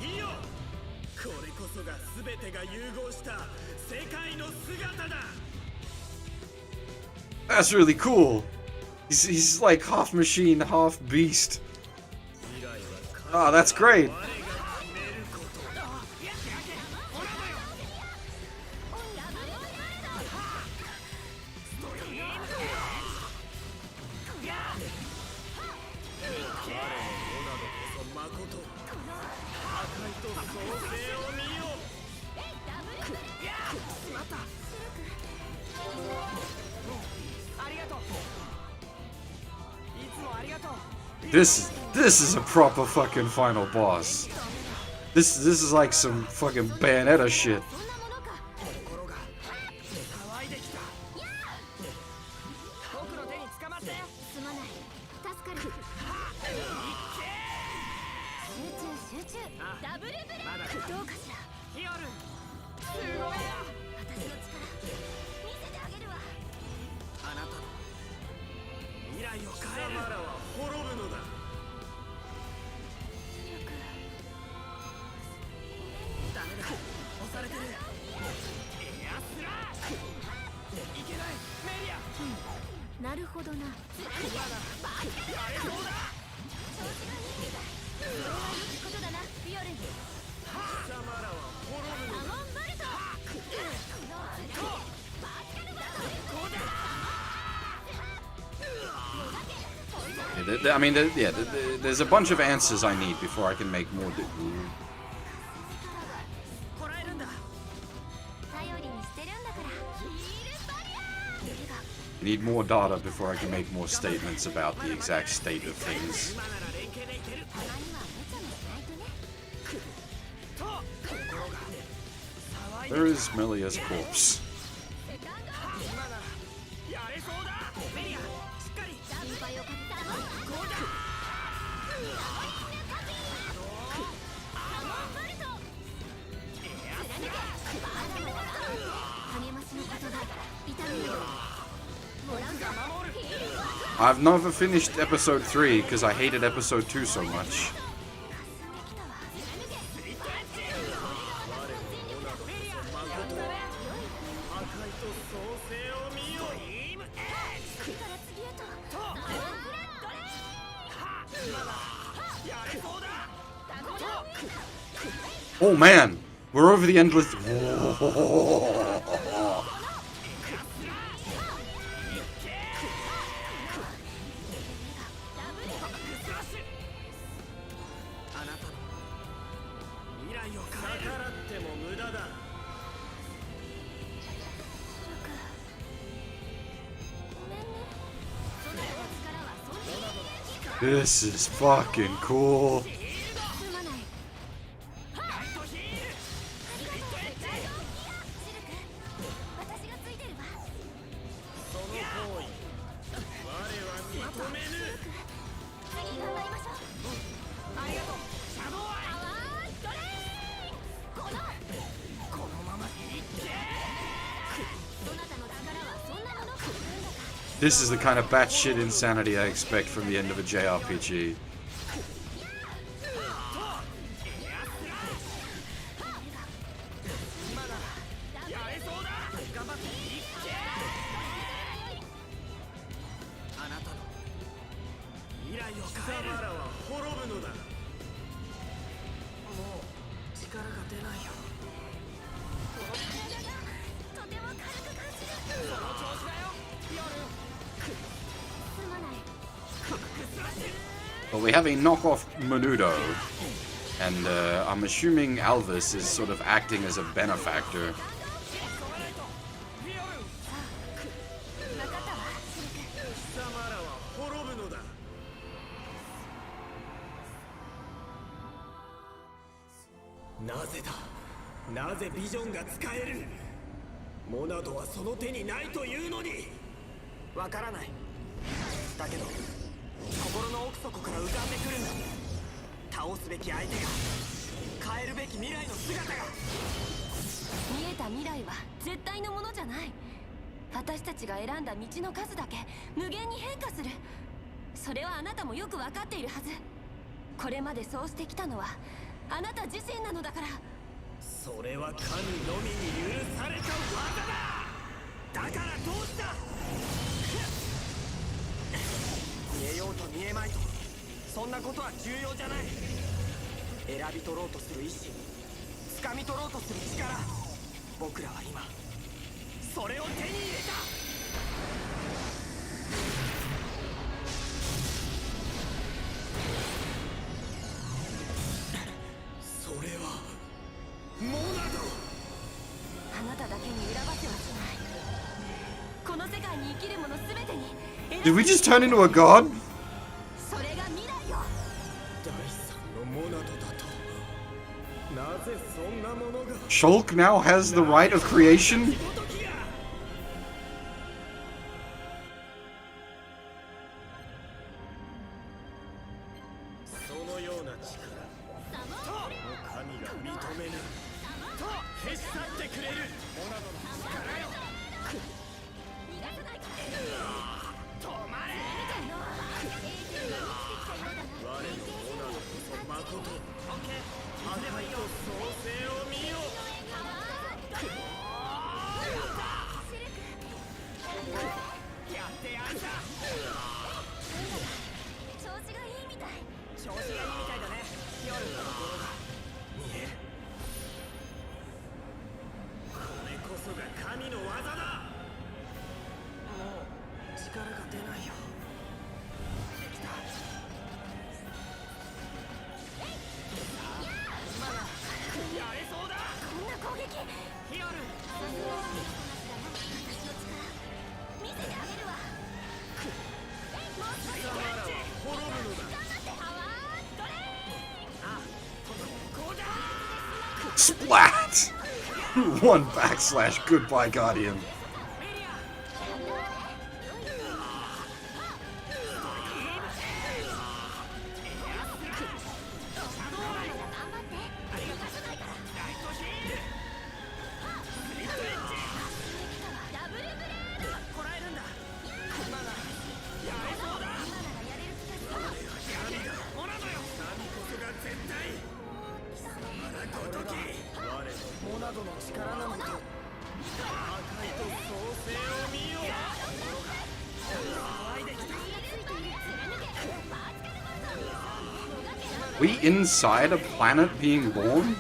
いいよ。これこそが全てが融合した世界の姿だ。 That's really cool. He's like half machine, half beast. Oh, that's great. This is a proper fucking final boss. This is like some fucking Bayonetta shit. I mean, there's a bunch of answers I need before I can make more. I need more data before I can make more statements about the exact state of things. Where is Melia's corpse? I've never finished episode 3 because I hated episode 2 so much. Oh man, we're over the endless. This is fucking cool. This is the kind of batshit insanity I expect from the end of a JRPG. But we have a knockoff Menudo, and I'm assuming Alvis is sort of acting as a benefactor. Did we just turn into a god? Shulk now has the right of creation? Splat! 1 / goodbye, Guardian. We inside a planet being born?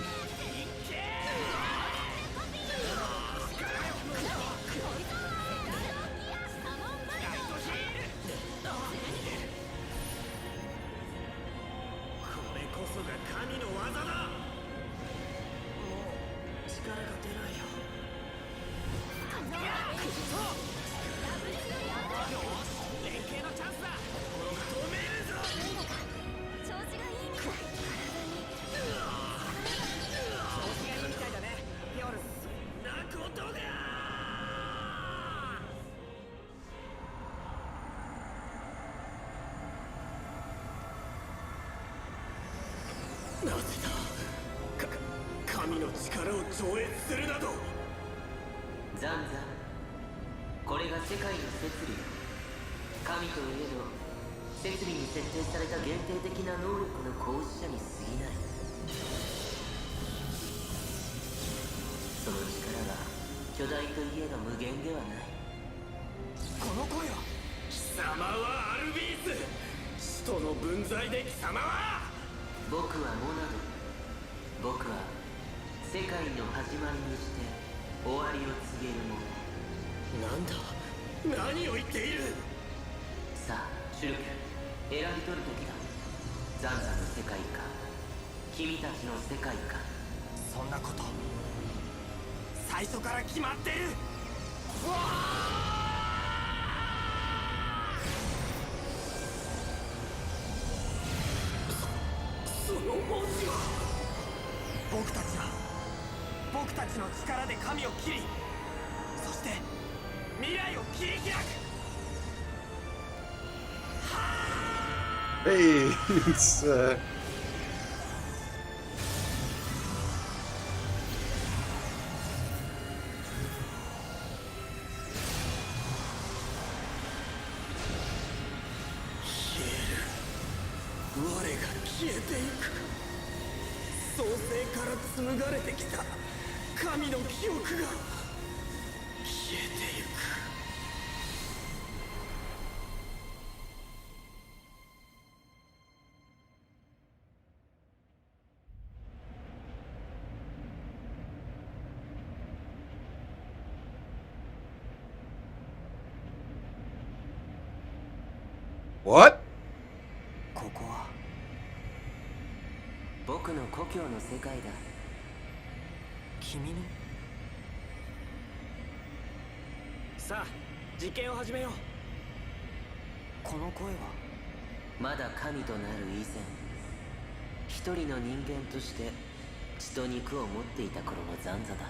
ザンザン、これが世界の摂理。神といえど摂理に設定された限定的な能力の行使者に過ぎない。その力は巨大といえど無限ではない。この声は貴様はアルビース、使徒の分際で貴様は。僕はモナド。僕は世界の始まりにして終わりを告げるもの。なんだ、何を言っている。さあシュルク、選び取る時だ。ザンザの世界か君たちの世界か。そんなこと最初から決まってる。その文字は。僕たちの力で神を切り、そして未来を切り開く。Hey, it's 我が消えていく。創世から紡がれてきた神の記憶が消えていく。What? ここは僕の故郷の世界だ。君の。さあ実験を始めよう。この声はまだ神となる以前、一人の人間として血と肉を持っていた頃のザンザだ。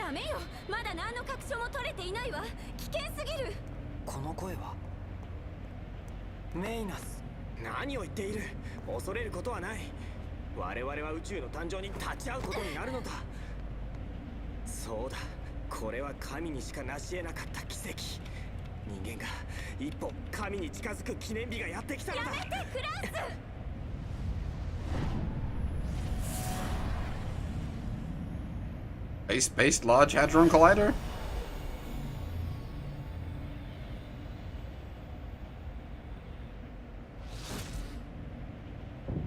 ダメよ、まだ何の確証も取れていないわ。危険すぎる。この声はメイナス。何を言っている。恐れることはない。我々は宇宙の誕生に立ち会うことになるのだ。そうだ、これは神にしか成し得なかった奇跡。人間が一歩神に近づく記念日がやってきたのだ。やめて、フランス。 Space-based Large Hadron Collider?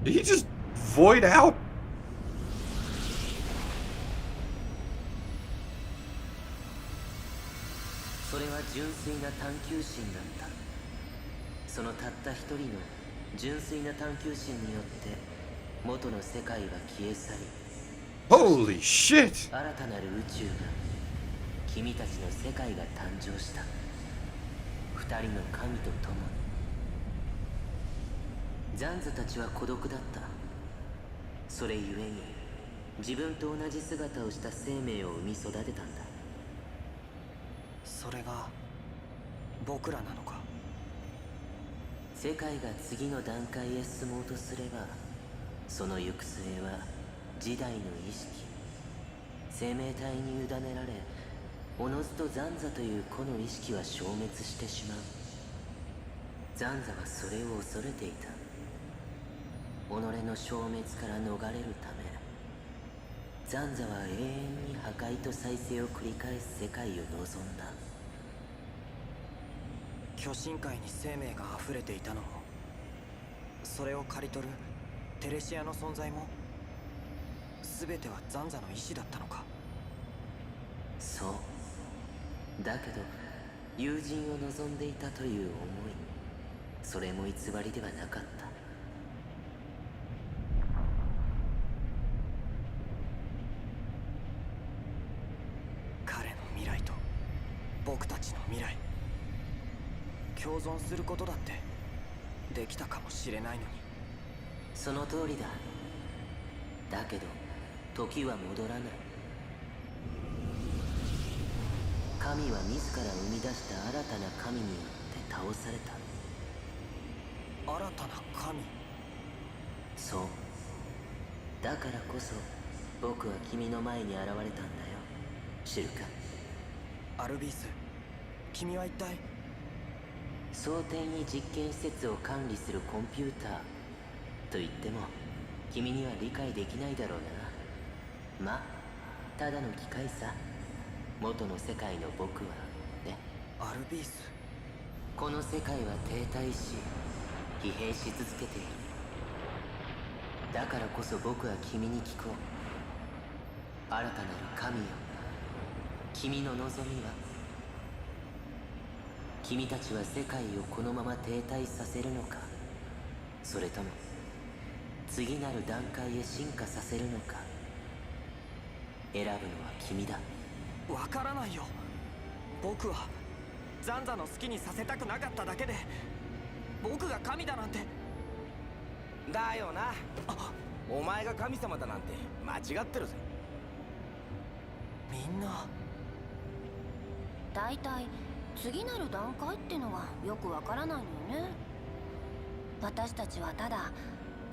Did he just void out? それは純粋な探求心だった。そのたった一人の純粋な探求心によって元の世界は消え去り、 Holy shit! 新たなる宇宙が、君たちの世界が誕生した。二人の神と共に。ザンザたちは孤独だった。それゆえに自分と同じ姿をした生命を生み育てたんだ。それが僕らなのか。世界が次の段階へ進もうとすれば、その行く末は時代の意識、生命体に委ねられ、おのずとザンザという個の意識は消滅してしまう。ザンザはそれを恐れていた。己の消滅から逃れるため、ザンザは永遠に破壊と再生を繰り返す世界を望んだ。巨神界に生命が溢れていたのもそれを刈り取るテレシアの存在も全てはザンザの意志だったのか。そうだけど友人を望んでいたという思い、それも偽りではなかった。彼の未来と僕たちの未来、共存することだってできたかもしれないのに。その通りだ。だけど時は戻らない。神は自ら生み出した新たな神によって倒された。新たな神。そうだからこそ僕は君の前に現れたんだよ。知るか？アルビース、君は一体。蒼天に実験施設を管理するコンピューターと言っても君には理解できないだろうな。まあただの機械さ。元の世界の僕はね。アルビース。この世界は停滞し疲弊し続けている。だからこそ僕は君に聞こう。新たなる神よ、君の望みは？君たちは世界をこのまま停滞させるのか、それとも次なる段階へ進化させるのか。選ぶのは君だ。わからないよ。僕はザンザの好きにさせたくなかっただけで、僕が神だなんて。だよな。お前が神様だなんて間違ってるぜ。みんなだいたい次なる段階ってのはよくわからないのよね。私たちはただ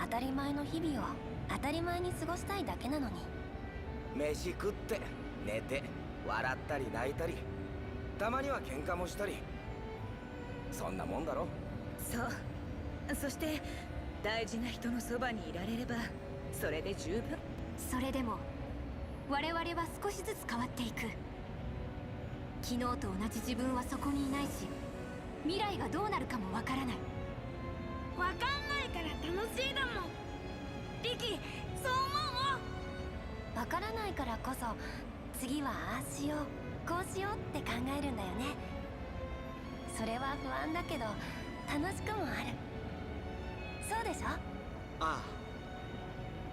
当たり前の日々を当たり前に過ごしたいだけなのに。飯食って寝て笑ったり泣いたり、たまには喧嘩もしたり、そんなもんだろ。そう。そして大事な人のそばにいられればそれで十分。それでも我々は少しずつ変わっていく。昨日と同じ自分はそこにいないし、未来がどうなるかもわからない。わかんないから楽しいだもん。リキ、そう思う。わからないからこそ次はああしようこうしようって考えるんだよね。それは不安だけど楽しくもある。そうでしょ？ああ、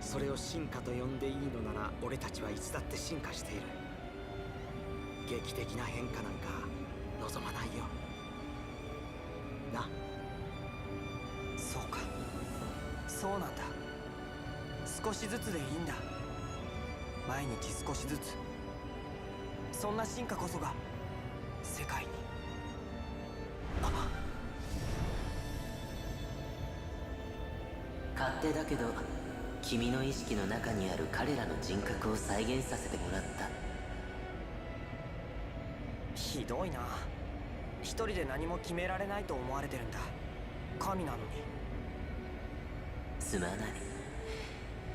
それを進化と呼んでいいのなら俺たちはいつだって進化している。劇的な変化なんか望まないよな。そうか、そうなんだ。少しずつでいいんだ。毎日少しずつ。そんな進化こそが世界に。勝手だけど君の意識の中にある彼らの人格を再現させてもらった。ひどいな。一人で何も決められないと思われてるんだ。神なのに。すまない。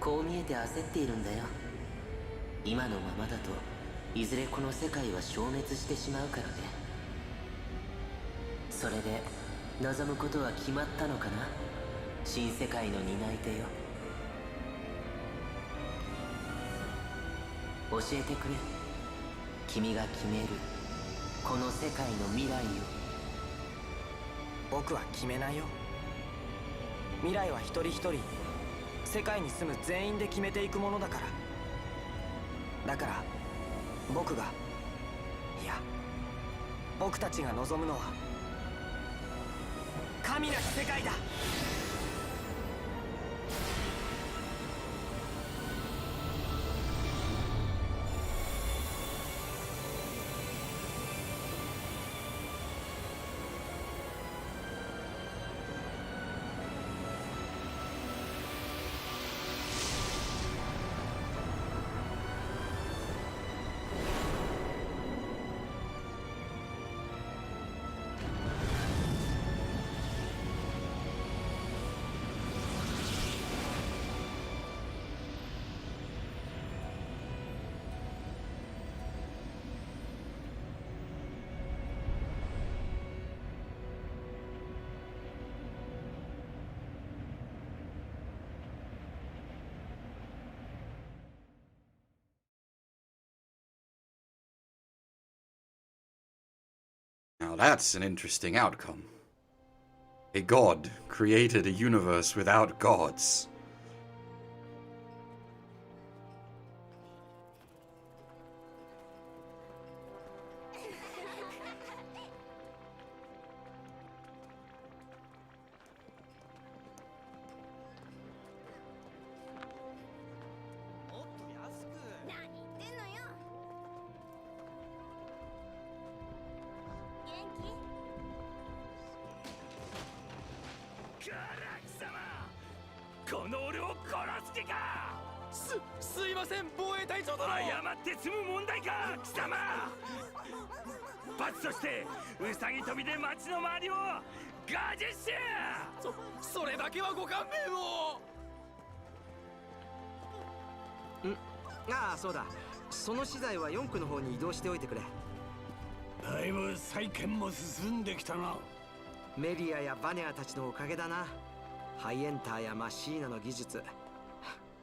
こう見えて焦っているんだよ。今のままだといずれこの世界は消滅してしまうからね。それで望むことは決まったのかな、新世界の担い手よ。教えてくれ。君が決めるこの世界の未来を。僕は決めないよ。未来は一人一人世界に住む全員で決めていくものだから。だから僕が、いや僕たちが望むのは神なき世界だ。Now that's an interesting outcome. A god created a universe without gods.ああ、そうだ。その資材は4区の方に移動しておいてくれ。だいぶ再建も進んできたな。メリアやバネアたちのおかげだな。ハイエンターやマシーナの技術、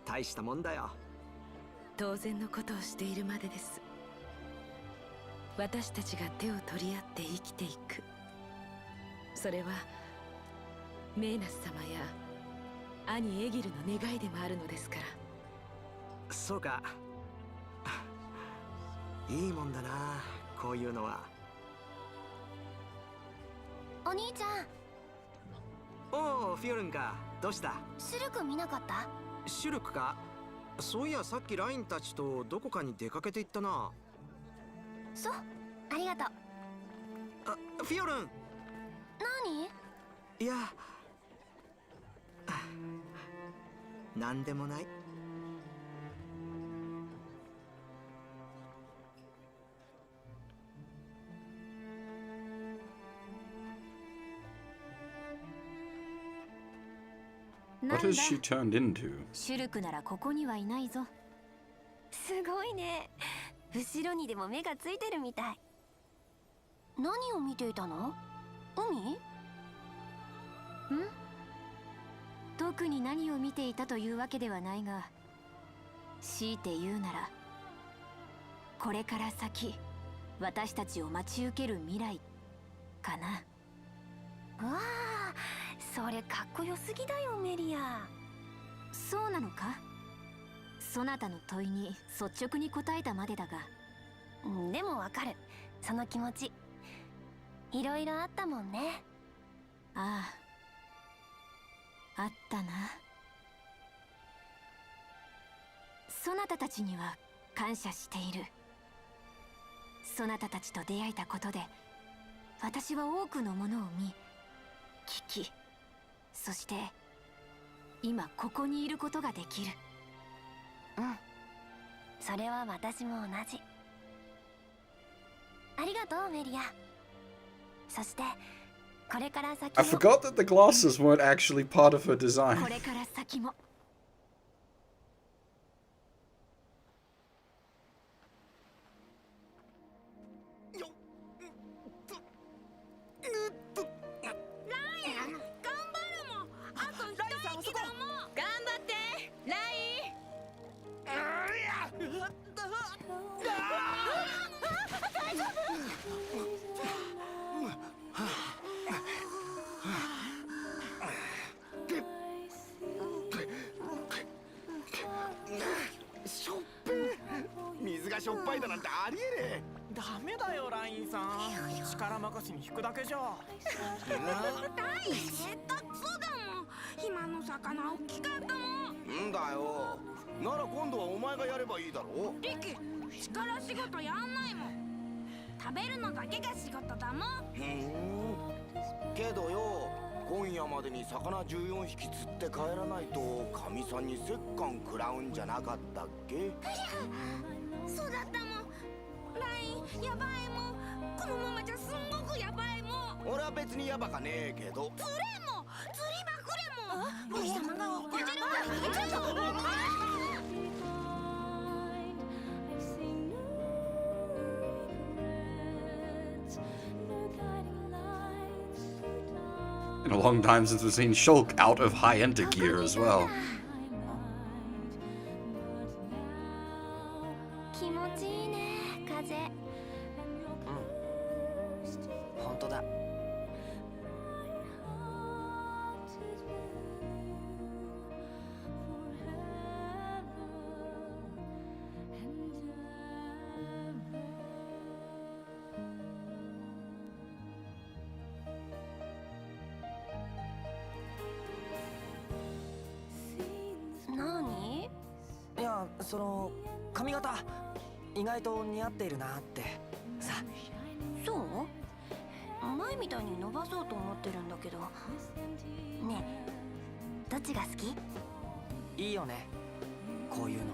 大したもんだよ。当然のことをしているまでです。私たちが手を取り合って生きていく。それはメーナス様や兄エギルの願いでもあるのですから。そうか。いいもんだな、こういうのは。お兄ちゃん。おお、フィオルンか。どうした？シュルク見なかった？シュルクか。そういや、さっきラインたちとどこかに出かけていったな。そう、ありがとう。あ、フィオルン。何？いや、なんでもない。What has she turned into? シュルクならここにはいないぞ。すごいね。後ろにでも目がついてるみたい。何を見ていたの？海？特に何を見ていたというわけではないが、強いて言うなら、これから先、私たちを待ち受ける未来かな。わあ、それかっこよすぎだよ、メリア。そうなのか？そなたの問いに率直に答えたまでだが。でもわかる、その気持ち。いろいろあったもんね。ああ、あったな。そなたたちには感謝している。そなたたちと出会えたことで、私は多くのものを見、聞き、そして今ここにいることができる。それは私も同じ。ありがとう、メリア。そしてこれから先も。 I forgot that the glasses weren't actually part of her design. これから先も。水がしょっぱいだなんてありえねえ。ダメだよ、ラインさん。力任せに引くだけじゃ。大せっかくそうだもん。今の魚大きかったもん。んだよ。なら今度はお前がやればいいだろ。リキ、力仕事やんないもん。食べるのだけが仕事だもん。けどよ、今夜までに魚14匹釣って帰らないと神さんに折檻食らうんじゃなかったっけ？そうだったもん。ライン、やばいもん。このままじゃすんごくやばいもん。俺は別にやばかねえけど。釣れも釣りまくれも。お日様が怒ってるわ。ちょっと。In a long time since we've seen Shulk out of high-end gear as well. 気持ちいいね、風。本当だ。その髪型意外と似合っているなってさ。そう前みたいに伸ばそうと思ってるんだけど。ねえどっちが好き？いいよねこういうの。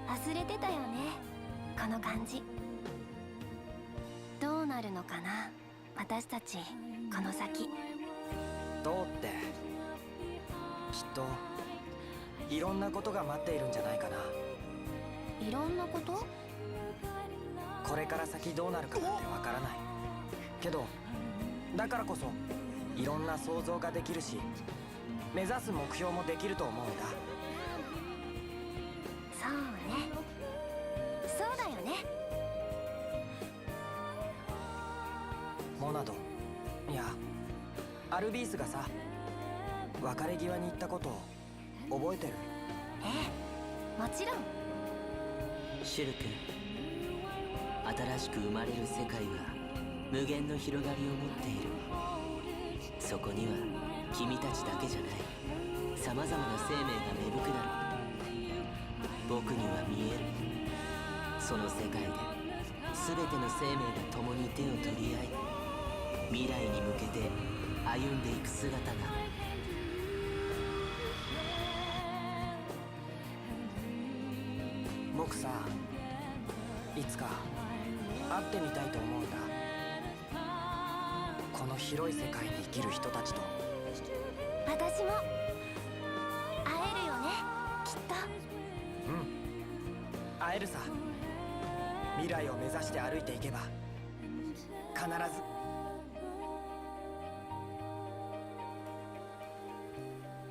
忘れてたよねこの感じ。どうなるのかな私たちこの先。どうってきっといろんなことが待っているんじゃないかな。いろんなこと？これから先どうなるかなんてわからないけど、だからこそいろんな想像ができるし目指す目標もできると思うんだ。そうねそうだよね。モナドいやアルビースがさ別れ際に言ったことを覚えてる？ええもちろん。シュル君、新しく生まれる世界は無限の広がりを持っている。そこには君たちだけじゃないさまざまな生命が芽吹くだろう。僕には見える。その世界で全ての生命が共に手を取り合い未来に向けて歩んでいく姿が。僕さいつか会ってみたいと思うんだ。この広い世界に生きる人たちと。私も会えるよねきっと。会えるさ。未来を目指して歩いていけば必ず。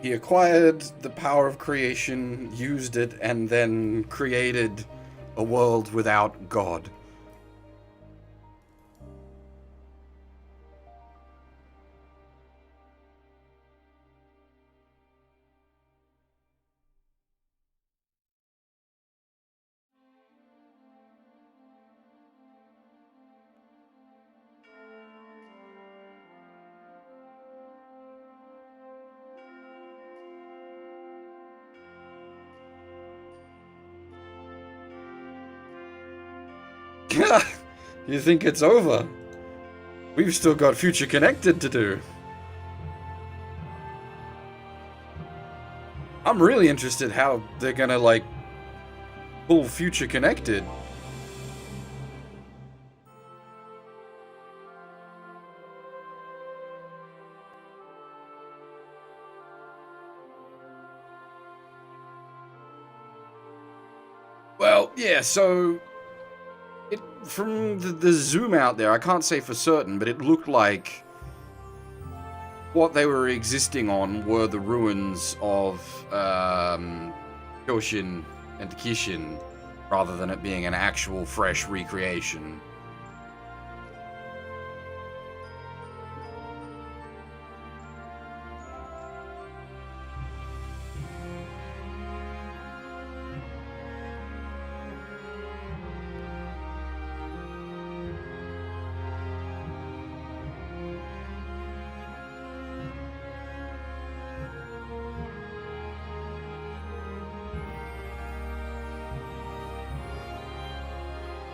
He acquired the power of creation, used it, and then created a world without God. You think it's over? We've still got Future Connected to do. I'm really interested how they're gonna, like, pull Future Connected. Well, yeah, so from the zoom out there, I can't say for certain, but it looked like what they were existing on were the ruins of Kyoshin and Kishin, rather than it being an actual fresh recreation.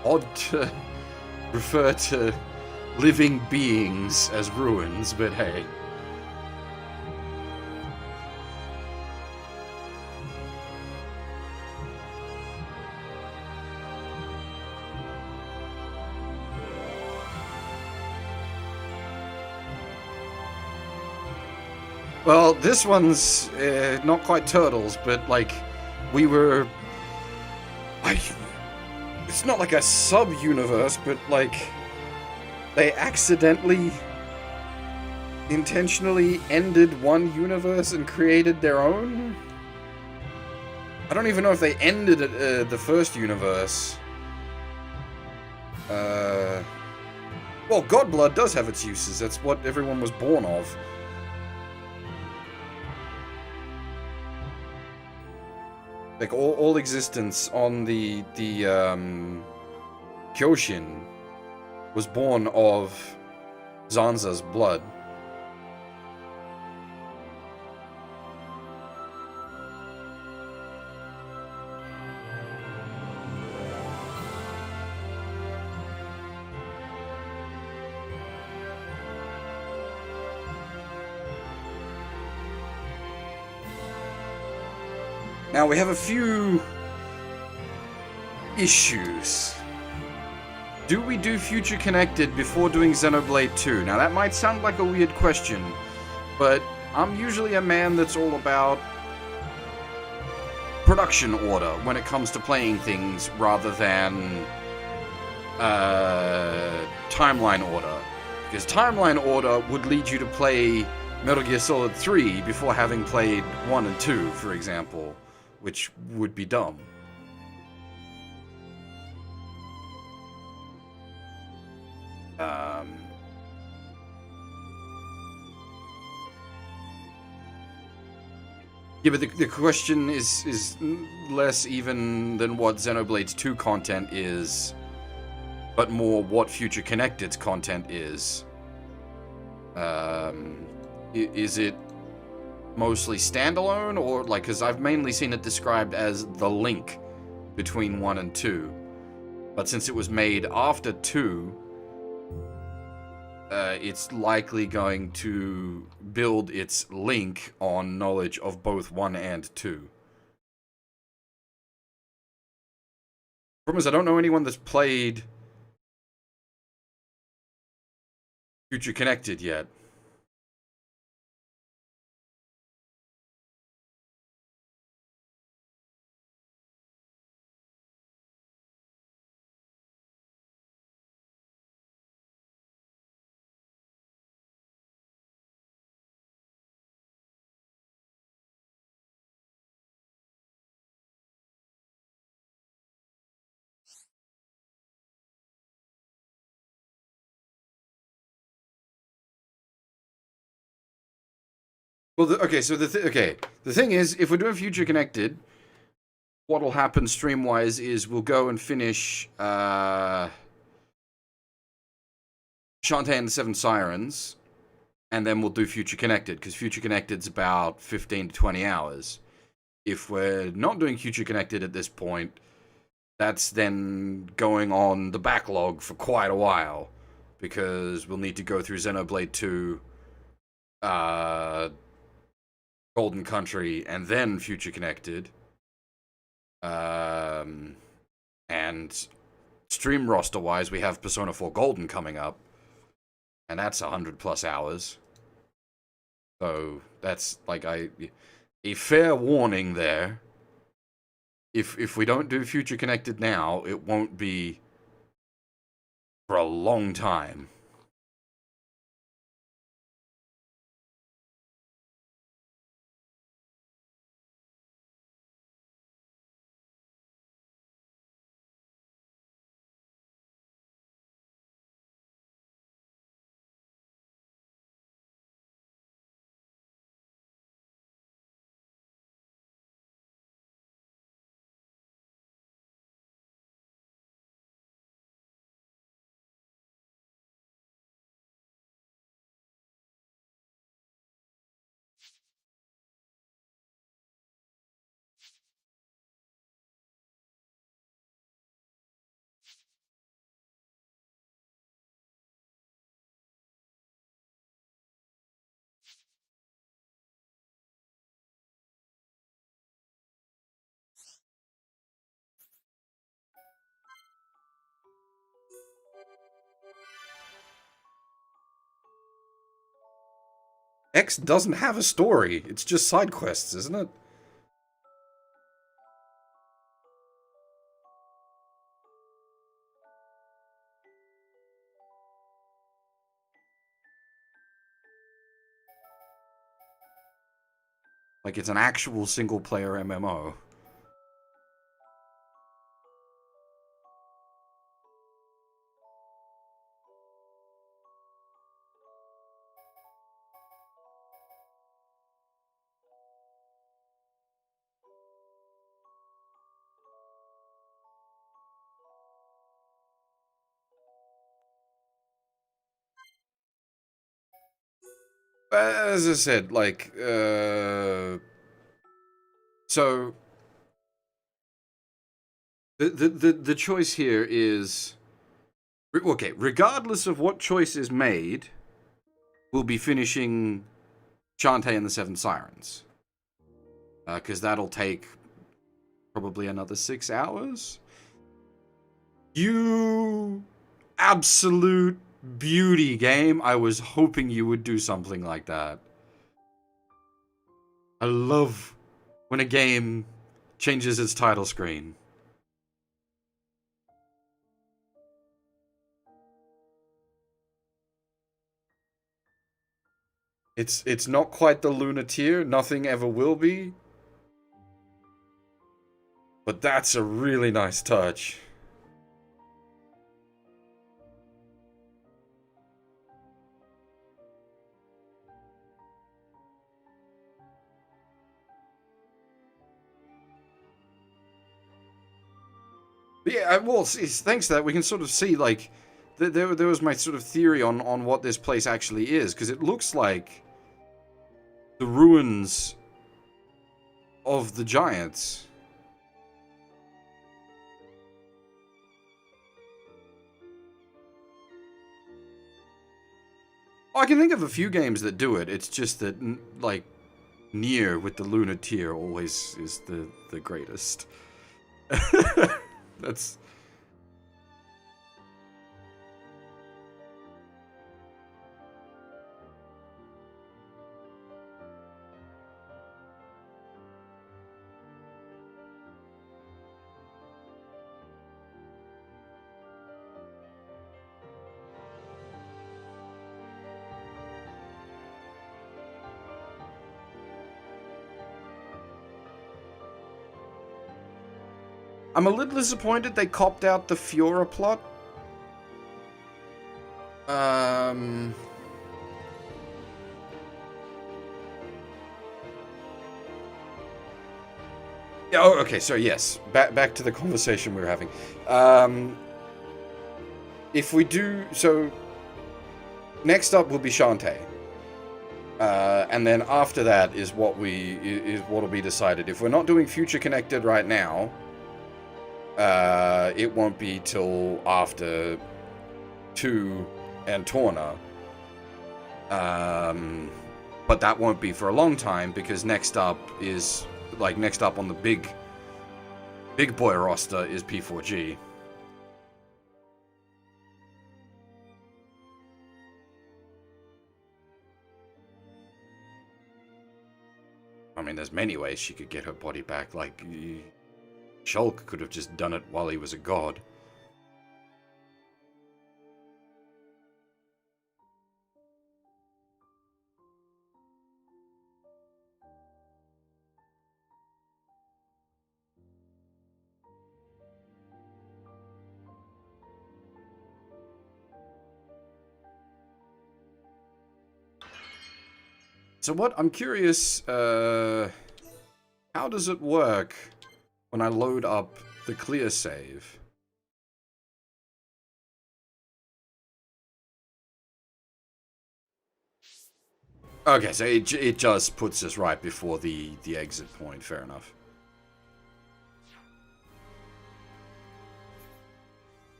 Odd to refer to living beings as ruins, but hey. Well, this one's not quite turtles, but like we were. It's not like a sub-universe, but like they accidentally, intentionally ended one universe and created their own? I don't even know if they ended the first universe. Well, Godblood does have its uses. That's what everyone was born of. Like, all existence on the Kyoshin was born of Zanza's blood. Now we have a few issues. Do we do Future Connected before doing Xenoblade 2? Now that might sound like a weird question, but I'm usually a man that's all about production order when it comes to playing things rather than timeline order. Because timeline order would lead you to play Metal Gear Solid 3 before having played 1 and 2, for example, which would be dumb. Yeah, but the question is less even than what Xenoblade's 2 content is, but more what Future Connected's content is. Is it mostly standalone, or like, because I've mainly seen it described as the link between 1 and 2, but since it was made after 2, it's likely going to build its link on knowledge of both 1 and 2. Problem is, I don't know anyone that's played Future Connected yet. Well, the thing is, if we're doing Future Connected, what'll happen stream-wise is we'll go and finish Shantae and the Seven Sirens, and then we'll do Future Connected, because Future Connected's about 15 to 20 hours. If we're not doing Future Connected at this point, that's then going on the backlog for quite a while, because we'll need to go through Xenoblade 2, Golden Country, and then Future Connected. And stream roster-wise, we have Persona 4 Golden coming up, and that's 100+ hours. So that's like a fair warning there. If we don't do Future Connected now, it won't be for a long time. X doesn't have a story. It's just side quests, isn't it? Like, it's an actual single-player MMO. As I said, like, so the choice here is, okay, regardless of what choice is made, we'll be finishing Shantae and the Seven Sirens, because that'll take probably another 6 hours. You absolute beauty, game. I was hoping you would do something like that. I love when a game changes its title screen. It's not quite the Lunateer, nothing ever will be. But that's a really nice touch. Yeah, well, thanks to that, we can sort of see, like, there was my sort of theory on what this place actually is, because it looks like the ruins of the giants. I can think of a few games that do it. It's just that, like, Nier with the Lunateer always is the greatest. That's... I'm a little disappointed they copped out the Fiora plot. Yeah, oh, okay, so yes. Back to the conversation we were having. If we do... So, next up will be Shantae. And then after that is what'll be decided. If we're not doing Future Connected right now... it won't be till after 2 and Torna. But that won't be for a long time, because next up is, like, next up on the big boy roster is P4G. I mean, there's many ways she could get her body back, like... Shulk could have just done it while he was a god. So what, I'm curious, how does it work when I load up the clear save? Okay, so it just puts us right before the exit point, fair enough.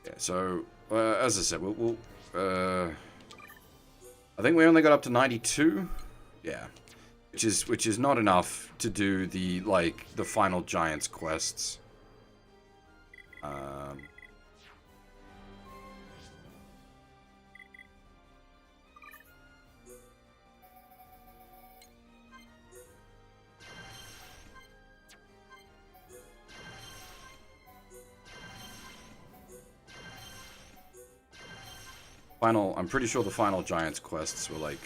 Yeah, so, as I said, we'll I think we only got up to 92? Yeah. Which is not enough to do the, like, the final Giants quests. I'm pretty sure the final Giants quests were, like,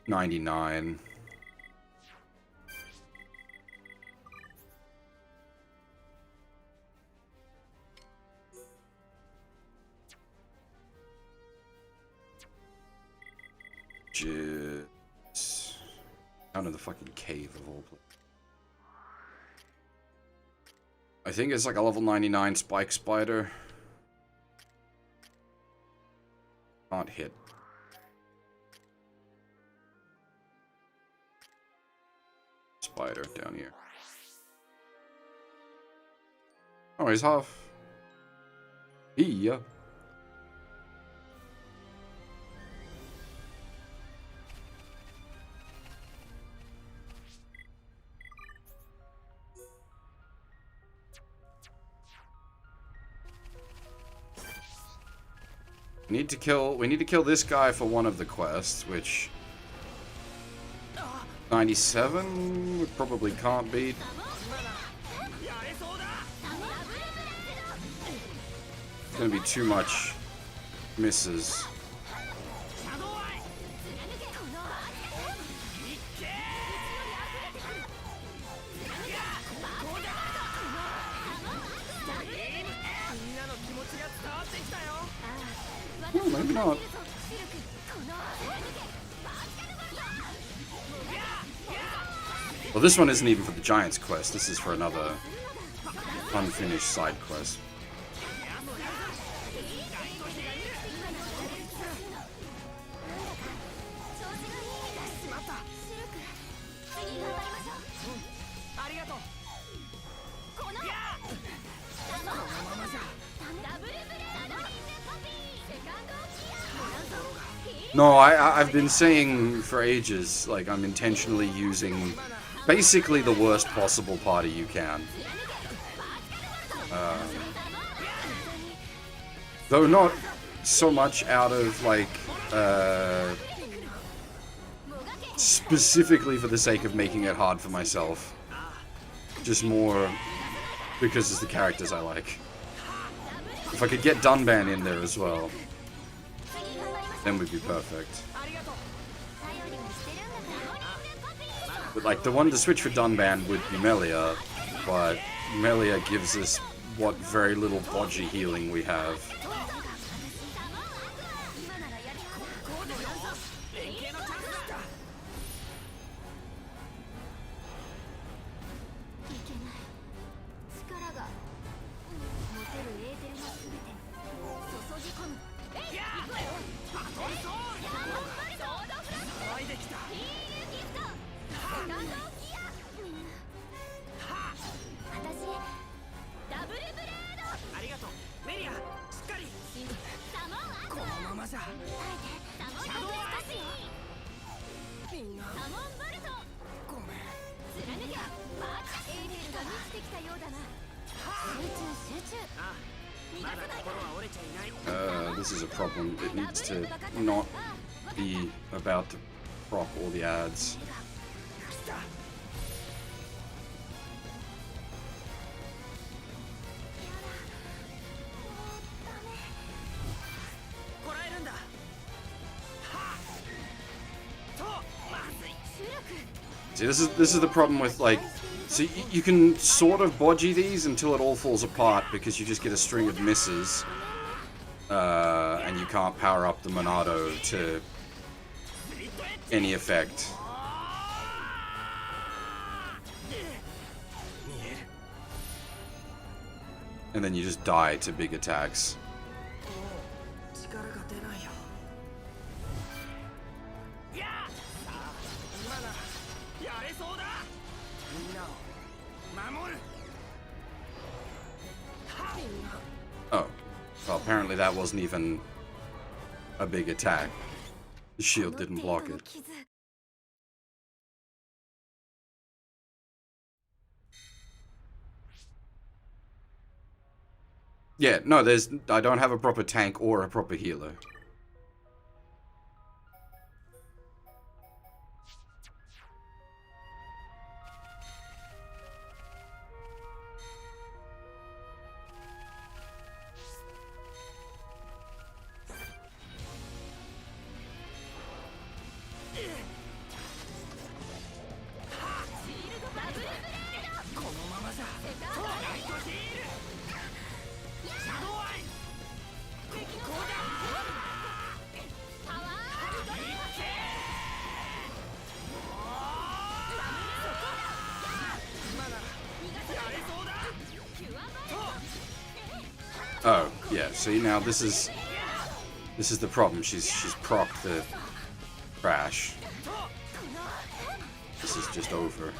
99. Just down in the fucking cave of all places. I think it's like a level 99 spike spider. Can't hit. Spider down here. Oh, he's half. Yeah. We need to kill this guy for one of the quests, which 97 we probably can't beat. It's gonna be too much misses. Oh, maybe not. Well, this one isn't even for the Giants quest. This is for another unfinished side quest. No, I've been saying for ages, like, I'm intentionally using basically the worst possible party you can. Though not so much out of, like, specifically for the sake of making it hard for myself. Just more because it's the characters I like. If I could get Dunban in there as well, then we'd be perfect. But like, the one to switch for Dunban would be Melia, but Melia gives us what very little bodgy healing we have. This is a problem. It needs to not be about to prop all the ads. See, this is the problem with, like, so you can sort of bodgy these until it all falls apart because you just get a string of misses, and you can't power up the Monado to any effect. And then you just die to big attacks. Oh. Well, apparently that wasn't even a big attack. The shield didn't block it. Yeah, no, I don't have a proper tank or a proper healer. Oh, yeah, see, now this is the problem. She's procced the crash. This is just over.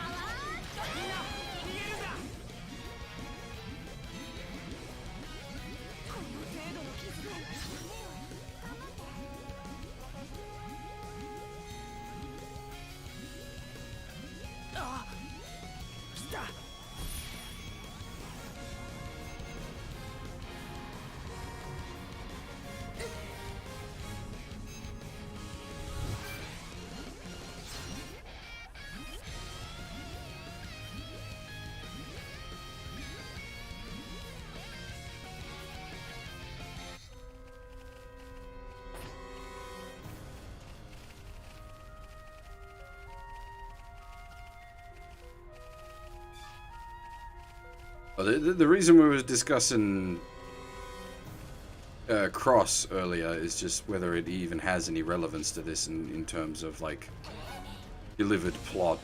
The reason we were discussing Cross earlier is just whether it even has any relevance to this in terms of like delivered plot.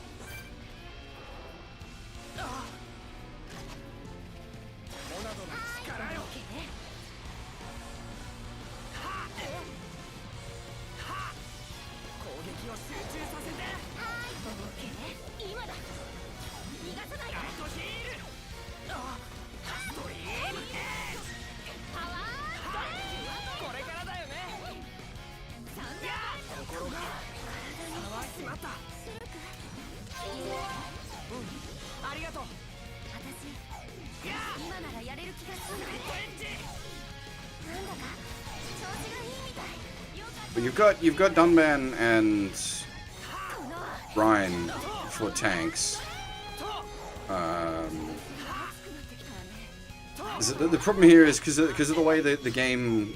But you've got Dunban and Ryan for tanks. The problem here is because of the way the game.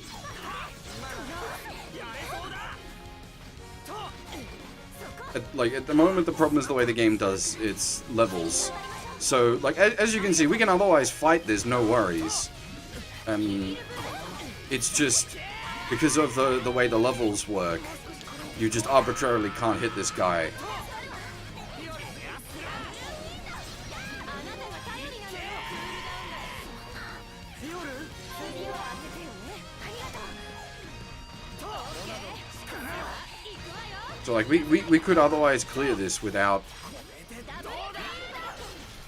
At the moment, the problem is the way the game does its levels. So, like, as you can see, we can otherwise fight this, no worries. It's just because of the way the levels work, you just arbitrarily can't hit this guy. So like we could otherwise clear this without,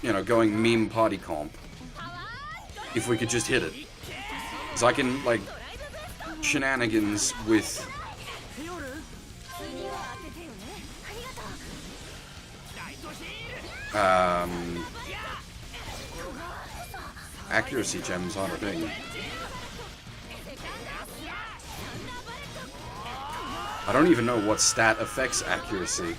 you know, going meme party comp if we could just hit it. So I can like shenanigans with accuracy gems aren't a thing. I don't even know what stat affects accuracy.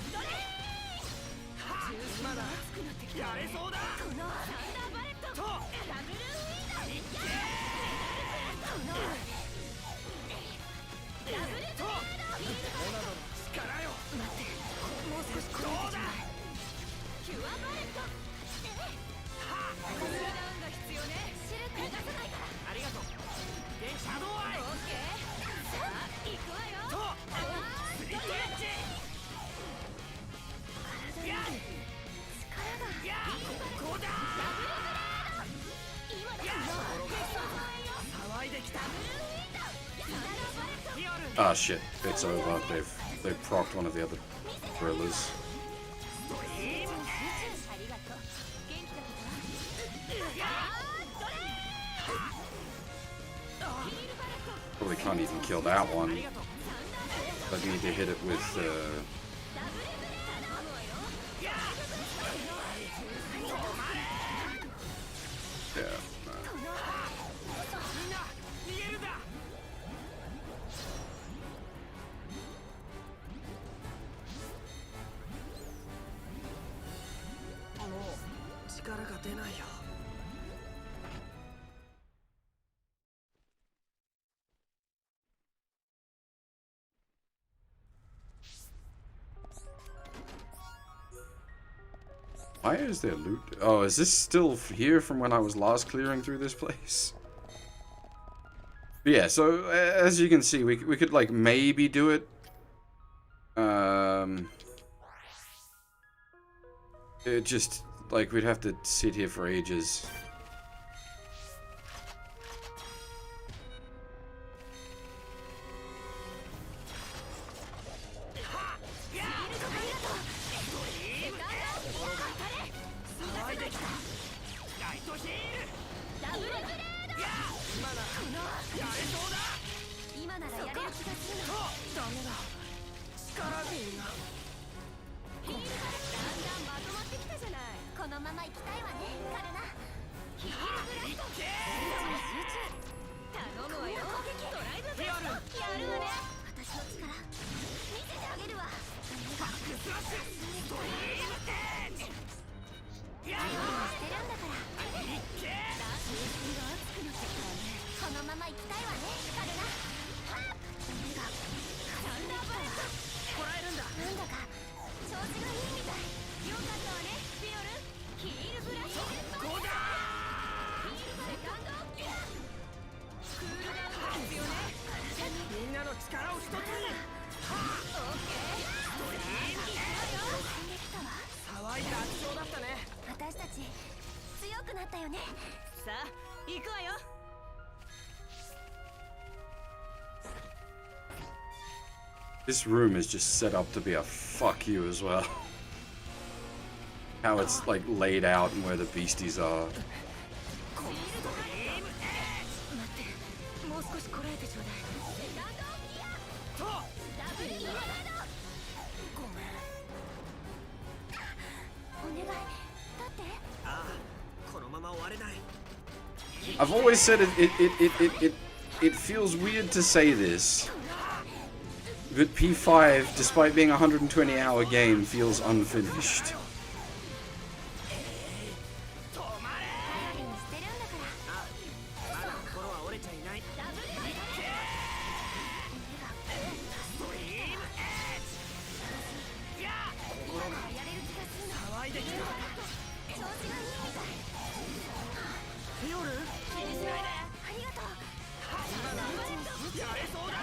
Ah shit, it's over. They've procced one of the other gorillas. Probably can't even kill that one. I need to hit it with yeah. Why is there loot? Oh, is this still here from when I was last clearing through this place? But yeah, so as you can see, we could like maybe do it. It just like we'd have to sit here for ages. 騒いで楽勝だったね。私たち強くなったよね。さあ行くわよ。This room is just set up to be a fuck you as well. How it's like laid out and where the beasties are. 待って、もう少しこらえてちょうだい。お願い、だって。ああ、このまま終われない。 I've always said it feels weird to say this, but P5, despite being a 120-hour game, feels unfinished. まだ心は折れちゃいない。騒いできた。フィオル、気にしないで。ありがとう。やれそうだ。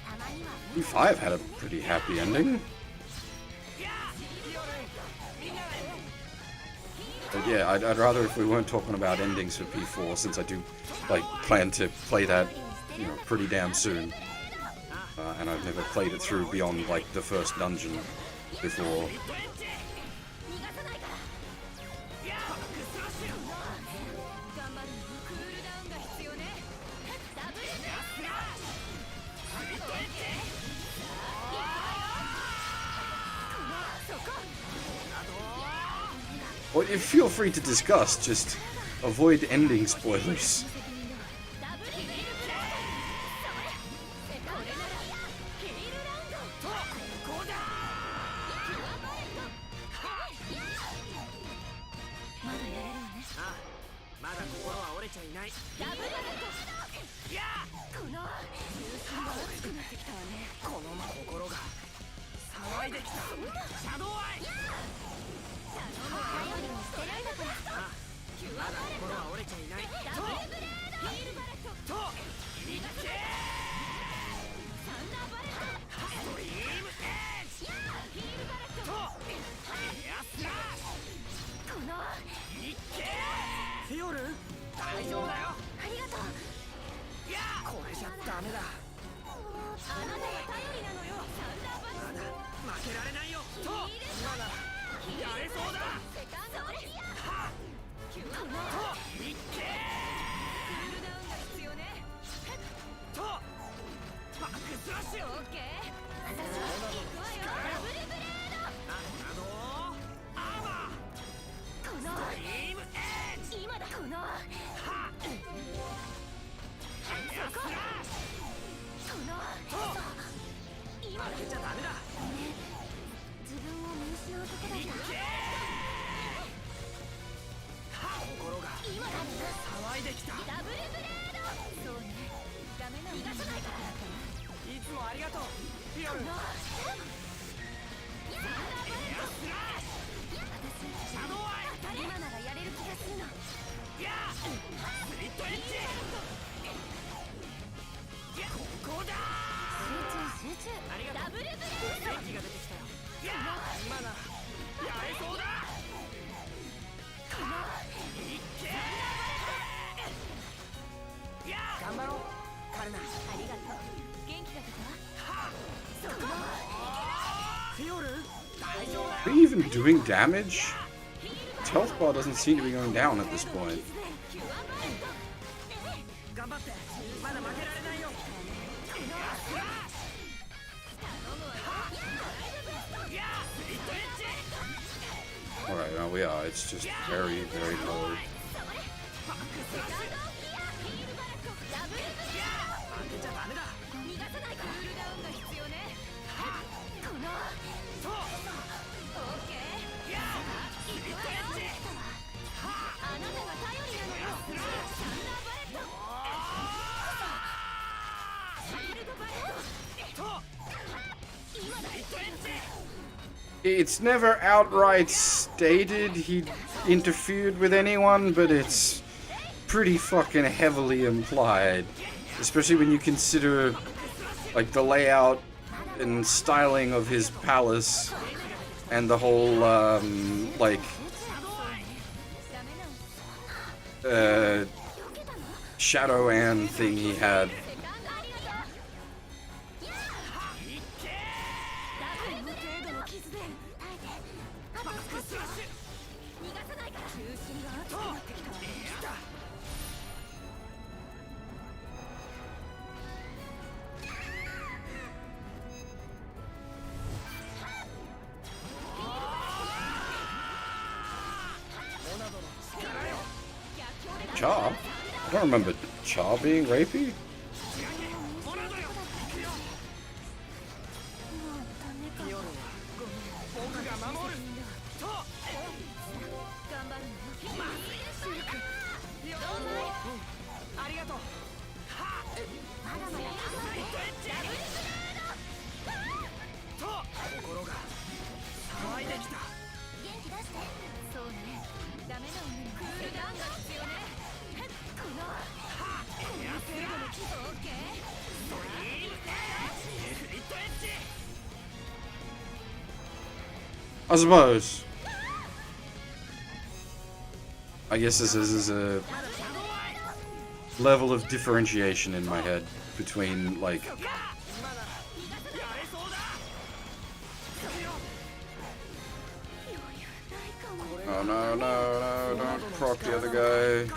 たまには P5 had a pretty happy ending. But yeah, I'd rather if we weren't talking about endings for P4, since I do like plan to play that, you know, pretty damn soon. And I've never played it through beyond like the first dungeon before. Well, feel free to discuss, just avoid ending spoilers. まだ心は折れちゃいない。この心が騒いできた。シャドウアイ。まだ心は折れちゃいない。フィオル、大丈夫だよ。ありがとう。これじゃダメだ。あなたが頼りなのよ。まだ負けられないよ。今ならやれそうだ。バックスラッシュ。オッケー。私行くわよ。ダブルブレード。アーマー。このストリームエッジ。今だ。このそこ。今負けちゃダメだ。自分を見失うとこだった。心が騒いできた。ダブルブレード。そうね。ダメな逃がさないから。いつもありがとう、フィオル。シャドウアイ。今ならやれる気がするの。スリットエッジ。ここだ。集中。ありがとう。ダブルブレード。元気が出てきたよ。今ならやれそうだ。頑張ろう、カルナ。ありがとう。元気が出たわ。そこ。フィオル、大丈夫だよ。Are we even doing damage? Its health bar doesn't seem to be going down at this point. 頑張って。まだ負けられないよ。Alright, now we are. It's just very, very low. 'It's never outright stated he interfered with anyone, but it's pretty fucking heavily implied. especially when you consider like the layout and styling of his palace and the whole like Shadow Anne thing he had. Cha? I don't remember Cha being rapey. I suppose. I guess this is a level of differentiation in my head between, like... Oh no, no, no, don't proc the other guy.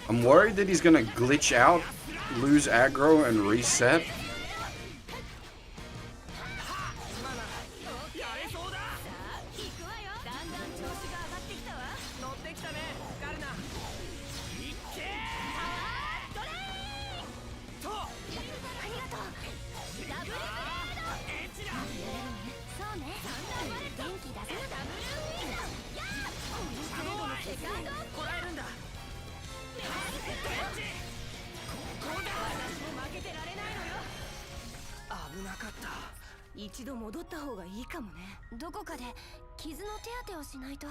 I'm worried that he's gonna glitch out, lose aggro, and reset.一度戻った方がいいかもね。どこかで傷の手当てをしないと。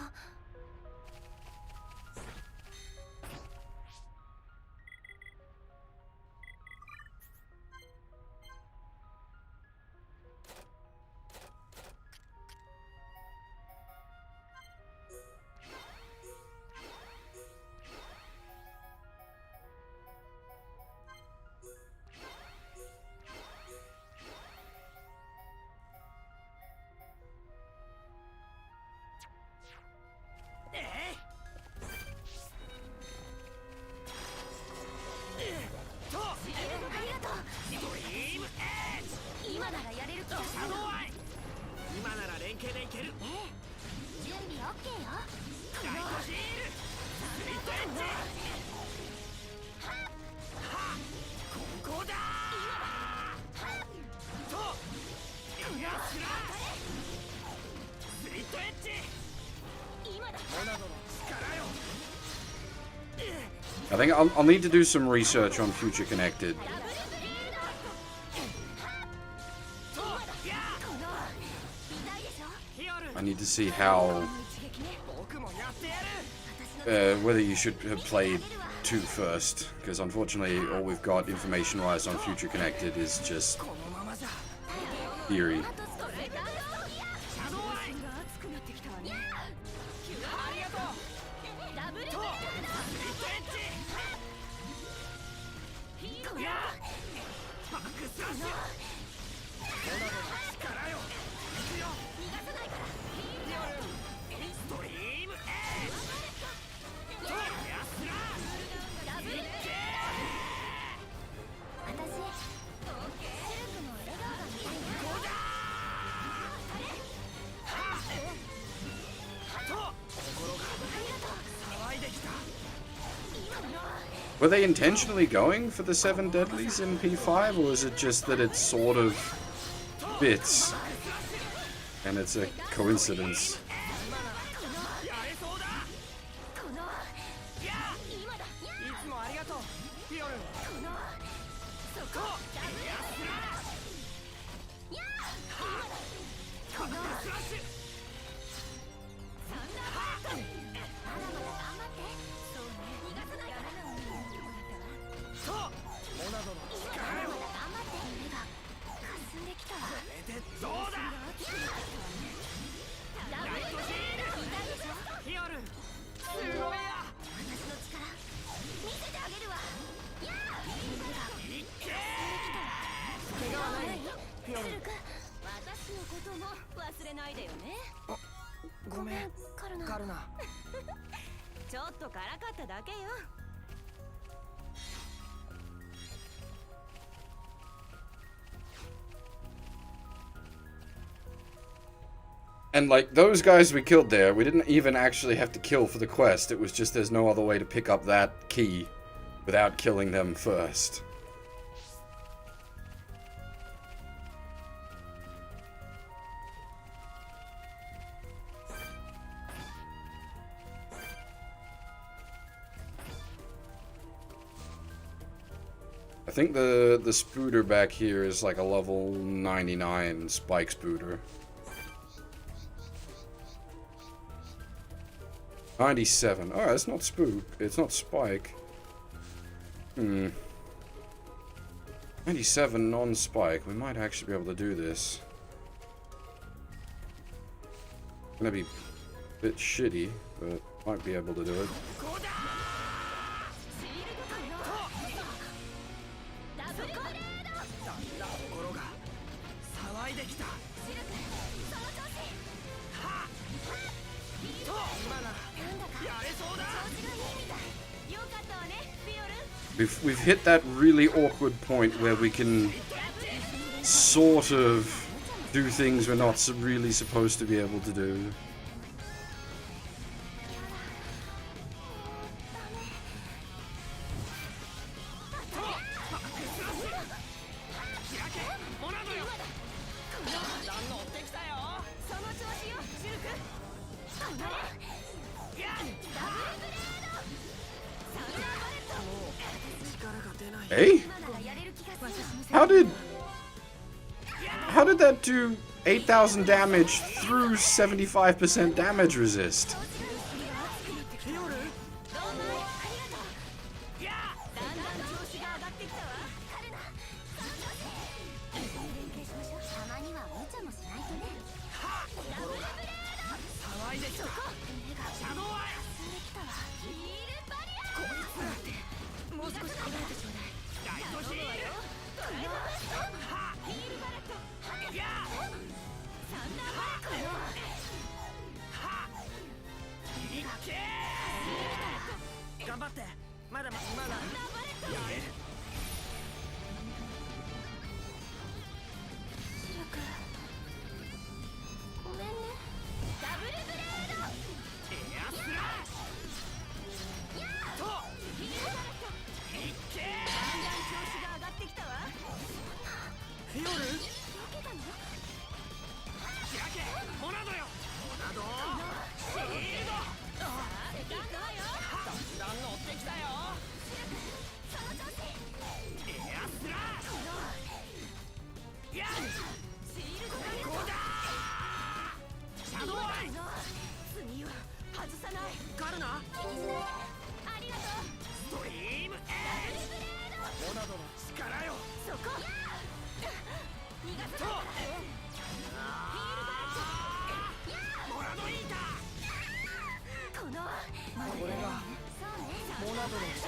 I think I'll need to do some research on Future Connected. I need to see how... whether you should have played 2 first, because unfortunately all we've got information-wise on Future Connected is just theory. Were they intentionally going for the 7 deadlies in P5, or is it just that it sort of fits and it's a coincidence? And like, those guys we killed there, we didn't even actually have to kill for the quest. It was just there's no other way to pick up that key without killing them first. I think the spooter back here is like a level 99 spike spooter. 97. Oh, it's not spook. It's not spike. 97 non-spike. We might actually be able to do this. Gonna be a bit shitty, but might be able to do it. We've hit that really awkward point where we can sort of do things we're not really supposed to be able to do. Hey? How did that do 8,000 damage through 75% damage resist?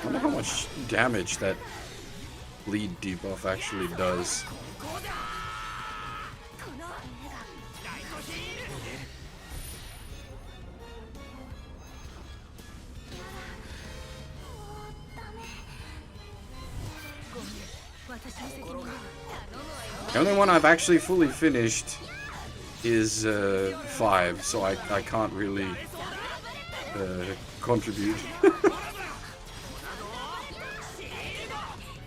I wonder how much damage that bleed debuff actually does. The only one I've actually fully finished is 5, so I can't really contribute.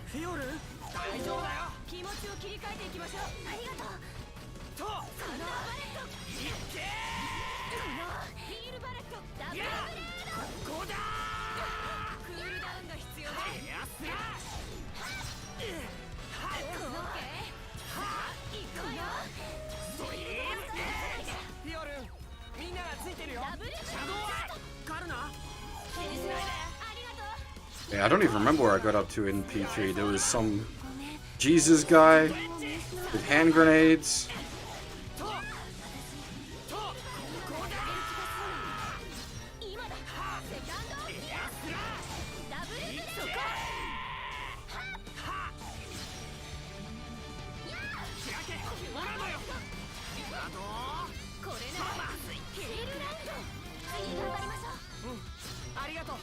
フィオル大丈夫だよ。気持ちを切り替えていきましょう。ありがとう。とサンダーバレット。いっけヒールバレット。ダブルブレード。ここだクールダウンが必要だ。やっすらオッケー。行くよ。フィオルみんながついてるよ。ダブルブレード。シャドウアイカルナ気にしないで。ありがとう。 Yeah, I don't even remember where I got up to in P3. There was some Jesus guy with hand grenades. 今だ。セカンド。ダブルブレード。そこ。開けモナドよ。シャドウこれならヒールラウンド。次頑張りましょう。ありがとう。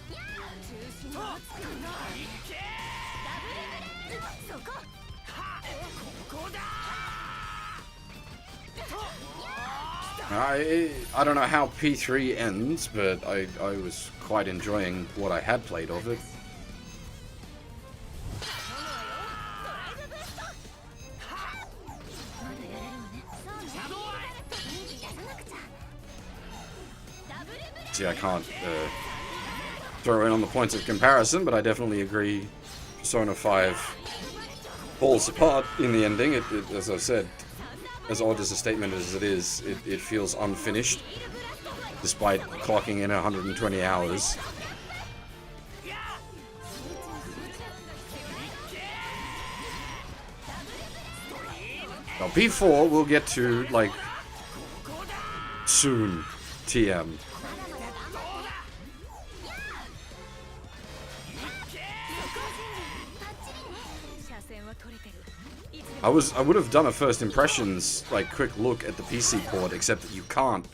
中心をつくの。いっけダブルブレード。そこ。ここだ I don't know how P3 ends, but I was quite enjoying what I had played of it. まだやれるわね。そうね。シャドウアイ元気出さなくちゃ。ダブルブレード。 See, I can't throw in on the points of comparison, but I definitely agree Persona 5 falls apart in the ending. As I've said, as odd as a statement as it is, it feels unfinished, despite clocking in 120 hours. Now, P4 we'll get to, like, soon, TM. I would have done a first impressions, like, quick look at the PC port, except that you can't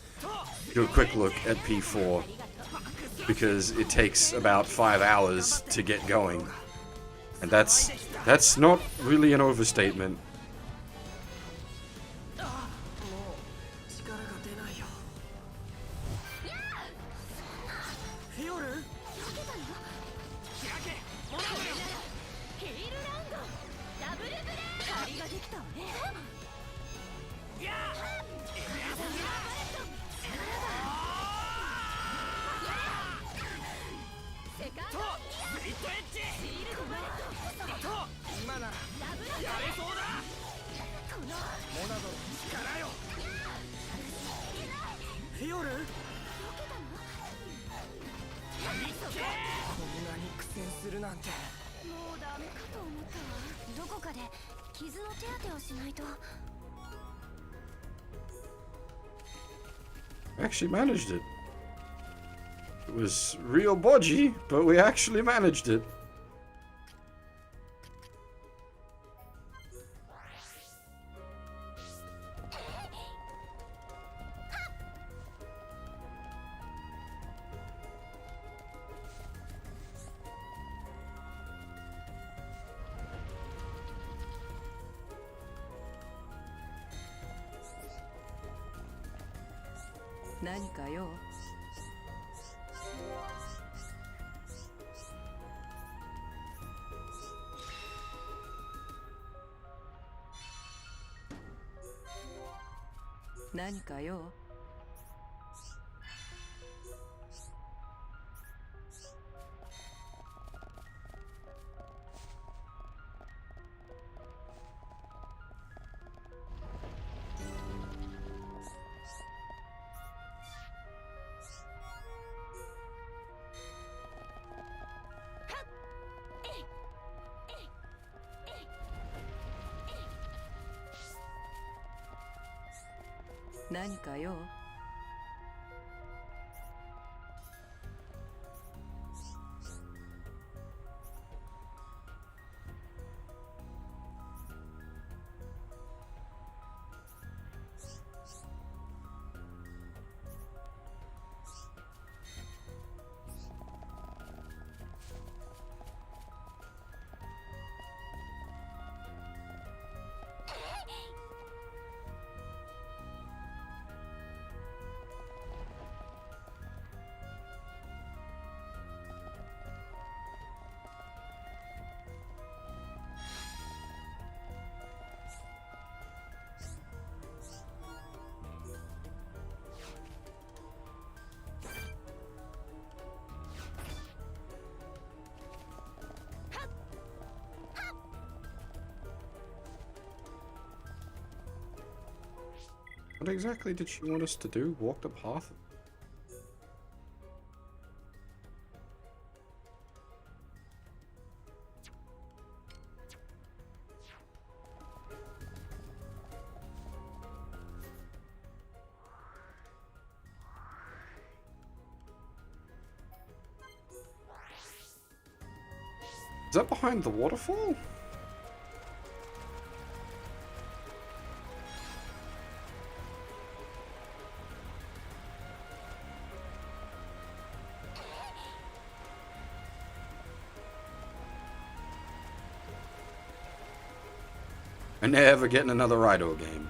do a quick look at P4 because it takes about 5 hours to get going, and that's not really an overstatement. 力が出ないよ。フィオル開けモナドよ。ヒールラウンド。ダブルブレード。借りができたわね。やセカンとド。グリッドエッジヒールドバレット。と今ならダブルやれそうだ。このモナドの力よ。フィオルこんなに苦戦するなんて。もうダメかと思ったわ。どこかで傷の手当てをしないと。 Actually managed it. It was real bodgy, but we actually managed it. What exactly did she want us to do? Walk the path? Is that behind the waterfall? I'm never getting another Raido game.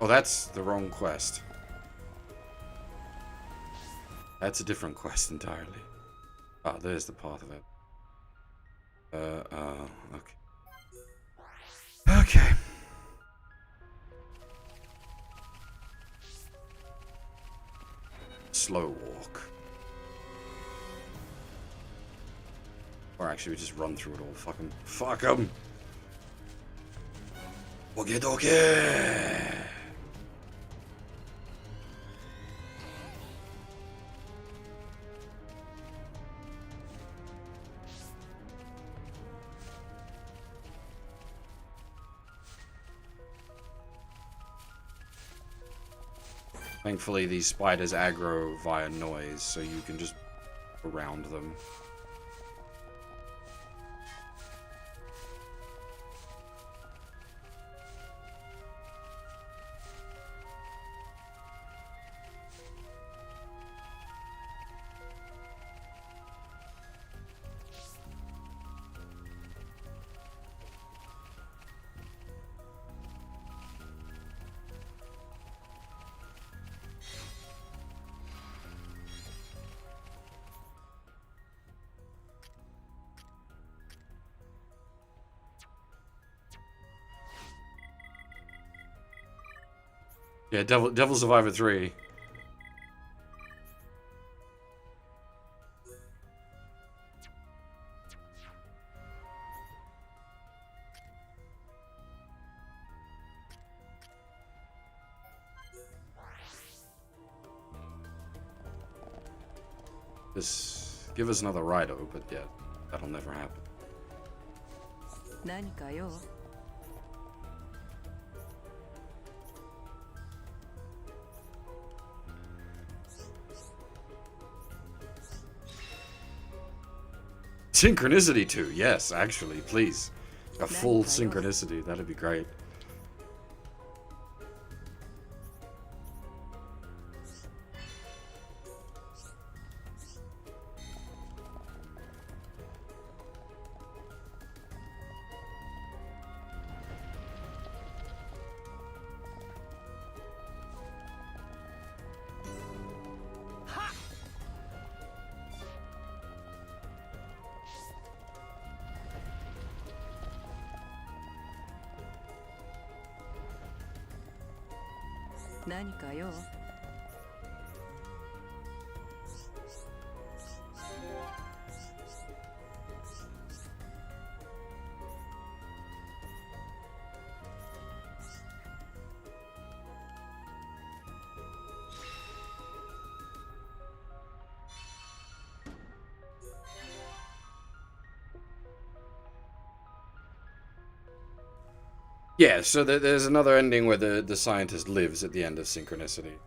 Oh, that's the wrong quest. That's a different quest entirely. Ah, there's the path of it. Okay. Okay. Slow walk. Or actually, we just run through it all. Fuck 'em! Okie dokie! Thankfully, these spiders aggro via noise, so you can just around them. Yeah, Devil Survivor 3. Just give us another Raido, but yeah, that'll never happen. 何か用? Synchronicity too, yes, actually, please. A full synchronicity, that'd be great. Yeah, so there's another ending where the scientist lives at the end of Synchronicity.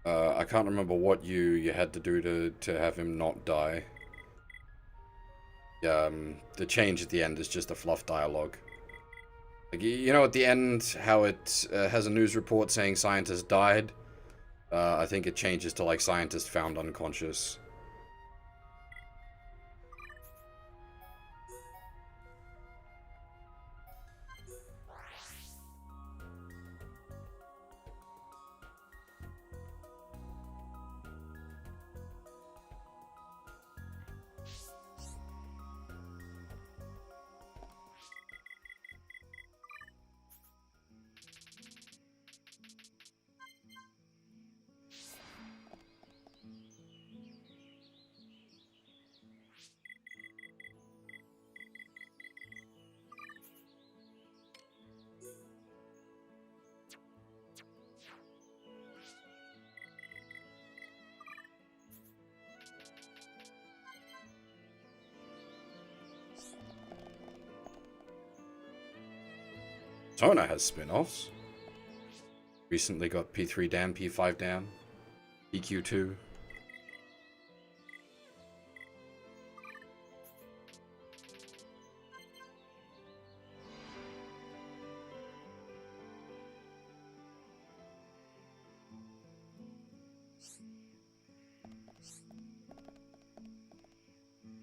I can't remember what you had to do to have him not die. The change at the end is just a fluff dialogue. Like, you know at the end how it has a news report saying scientist died? I think it changes to like scientist found unconscious. Persona has spin-offs. Recently got P3 Dan, P5 Dan, PQ2.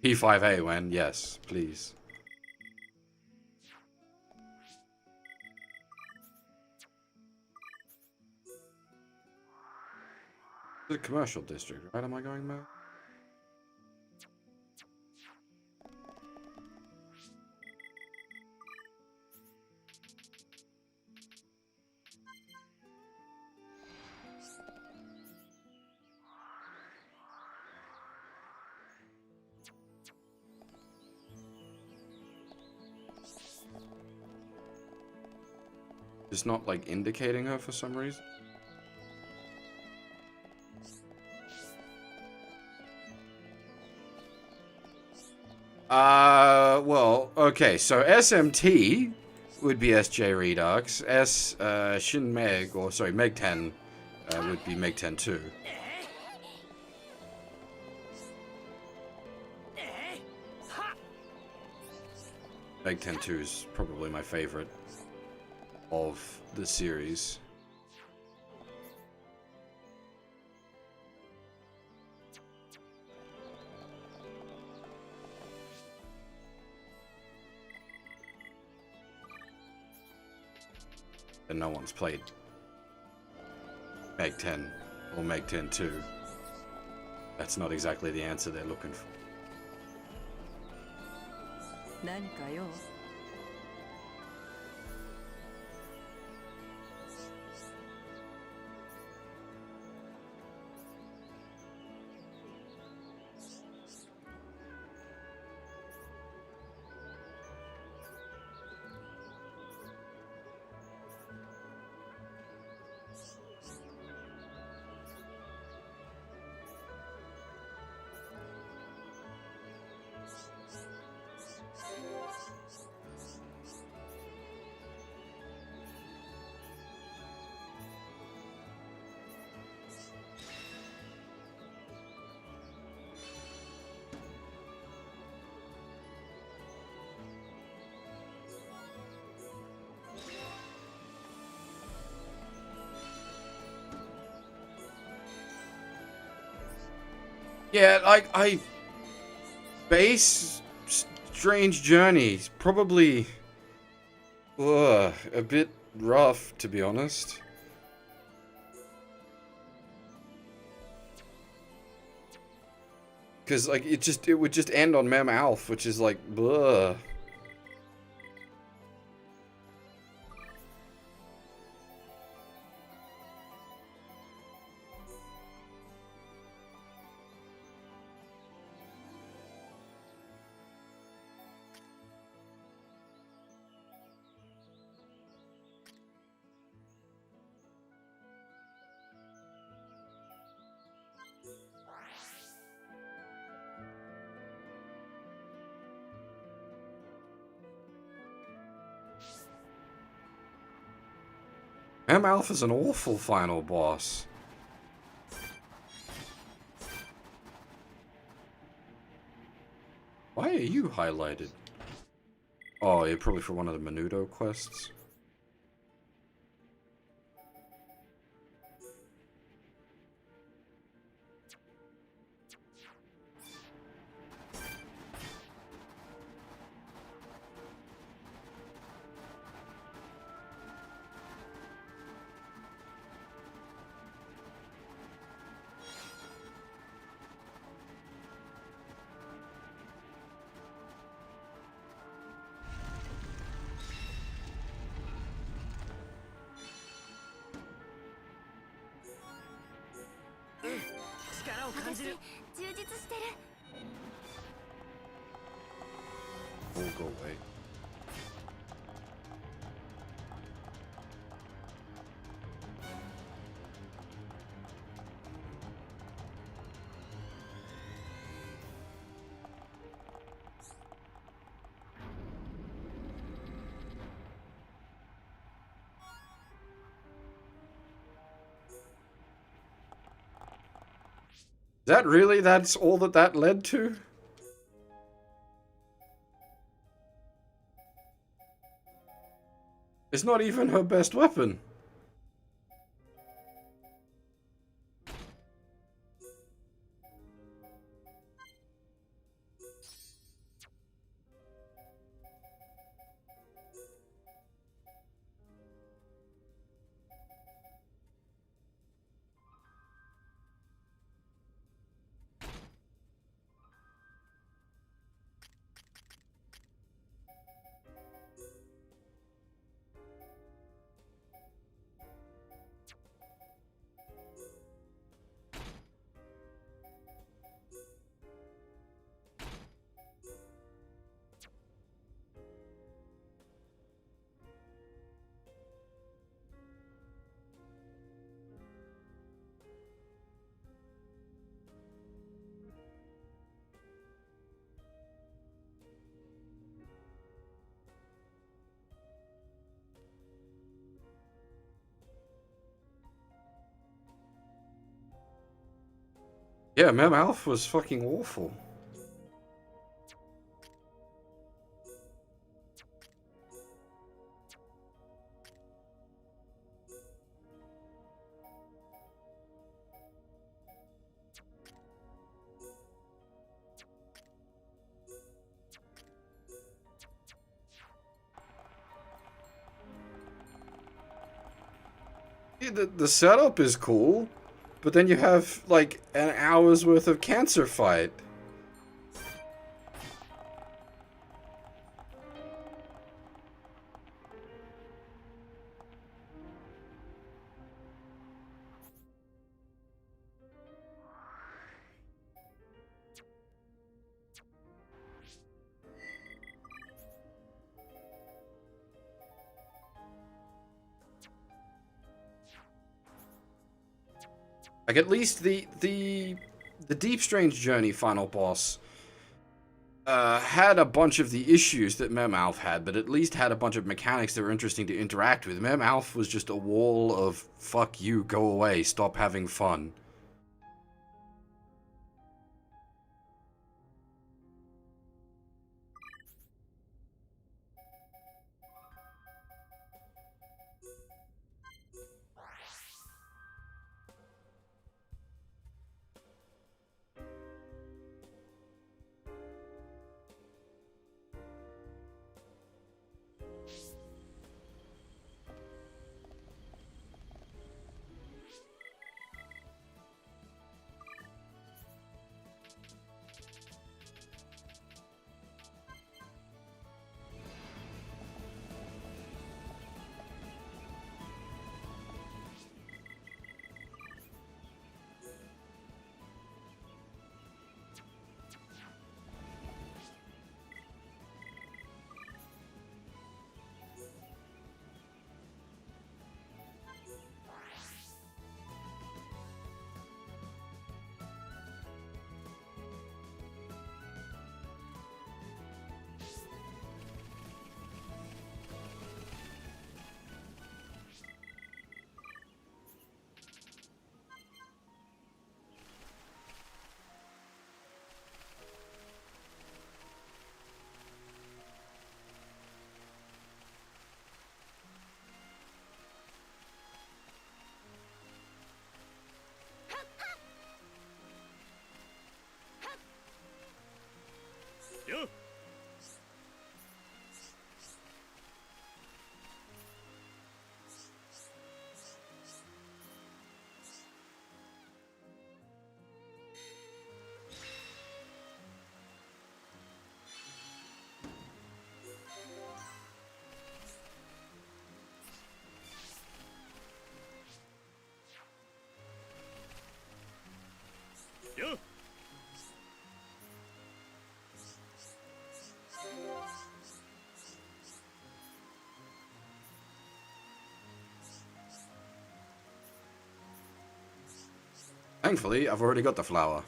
P5A when? Yes, please. The commercial district, right? Am I going mad? It's not like indicating her for some reason. Well, okay, so SMT would be SJ Redux, Shin Meg, or sorry, Meg 10 would be Meg 10 2. Meg 10 2 is probably my favorite of the series. And no one's played Meg 10 or Meg 10 2. That's not exactly the answer they're looking for. 何か用？ Yeah, I base Strange Journeys probably a bit rough, to be honest. Cause like it would just end on Mem Alf, which is like blah. Mem Alf is an awful final boss. Why are you highlighted? Oh, you're probably for one of the Menudo quests. All go away. that really, that's all that led to? It's not even her best weapon. Yeah, Mem Alf was fucking awful. Yeah, the setup is cool, but then you have like an hour's worth of cancer fight. Like, at least the Deep Strange Journey final boss had a bunch of the issues that Mem Alf had, but at least had a bunch of mechanics that were interesting to interact with. Mem Alf was just a wall of, fuck you, go away, stop having fun. Thankfully, I've already got the flower.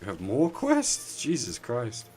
You have more quests? Jesus Christ.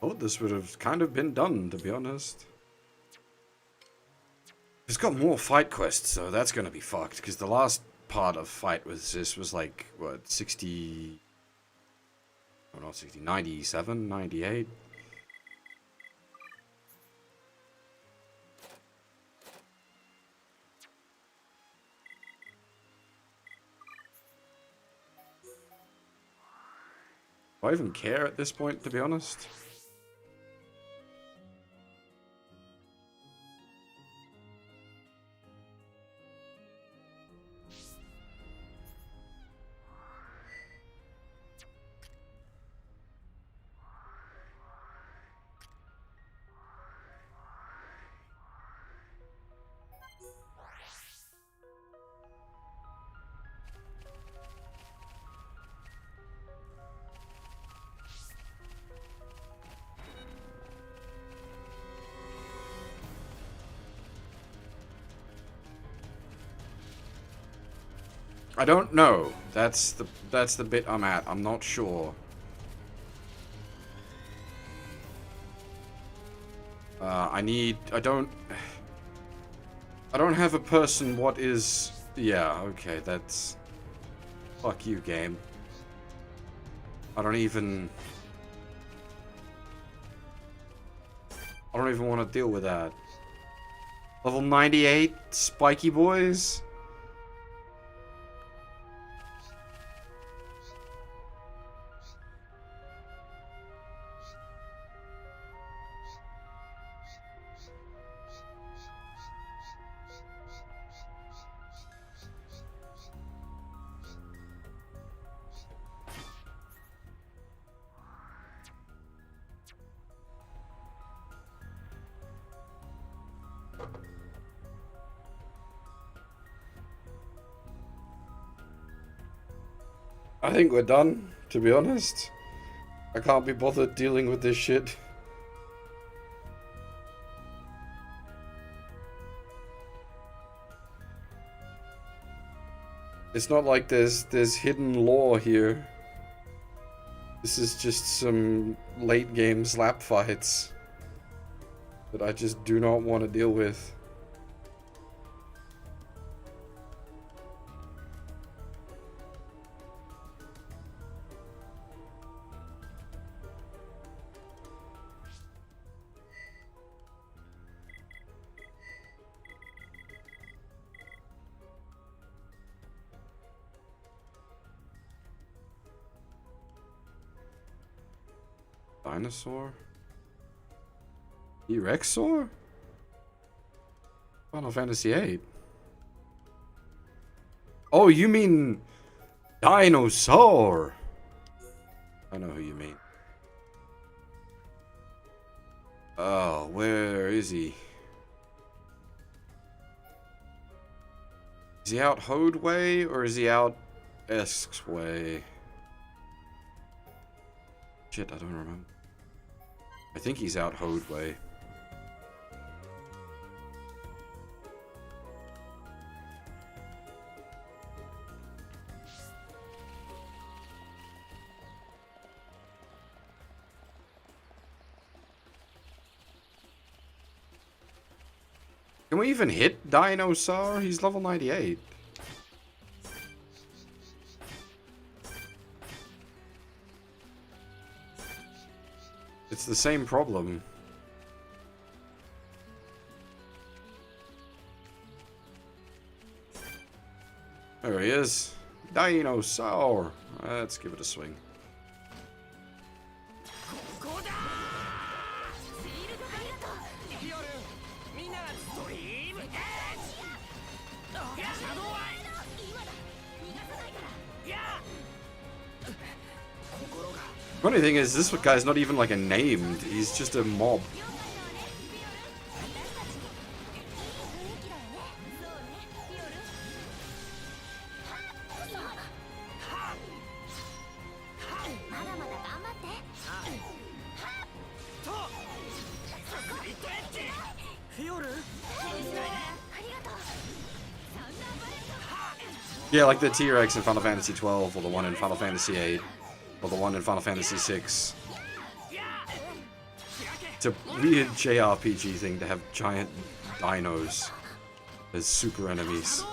Oh, this would have kind of been done, to be honest. It's got more fight quests, so that's gonna be fucked, because the last part of fight with this was like, what, 60... Oh, not 60, 97, 98? Do I even care at this point, to be honest? I don't know. That's the bit I'm at. I'm not sure. I don't have a person. What is... Yeah, okay, that's... Fuck you, game. I don't even want to deal with that. Level 98, spiky boys? I think we're done, to be honest. I can't be bothered dealing with this shit. It's not like there's hidden lore here. This is just some late game slap fights that I just do not want to deal with. Dinosaur? Erexor? Final Fantasy VIII. Oh, you mean Dinosaur? I know who you mean. Oh, where is he? Is he out Hode way or is he out Esks way? Shit, I don't remember. I think he's out Hode way. Can we even hit Dinosaur? He's level 98. the same problem. There he is. Dinosaur. Let's give it a swing. Funny thing is, this guy's not even like a named, he's just a mob. Yeah, like the T-Rex in Final Fantasy 12, or the one in Final Fantasy 8, or the one in Final Fantasy 6. It's a weird JRPG thing to have giant dinos as super enemies.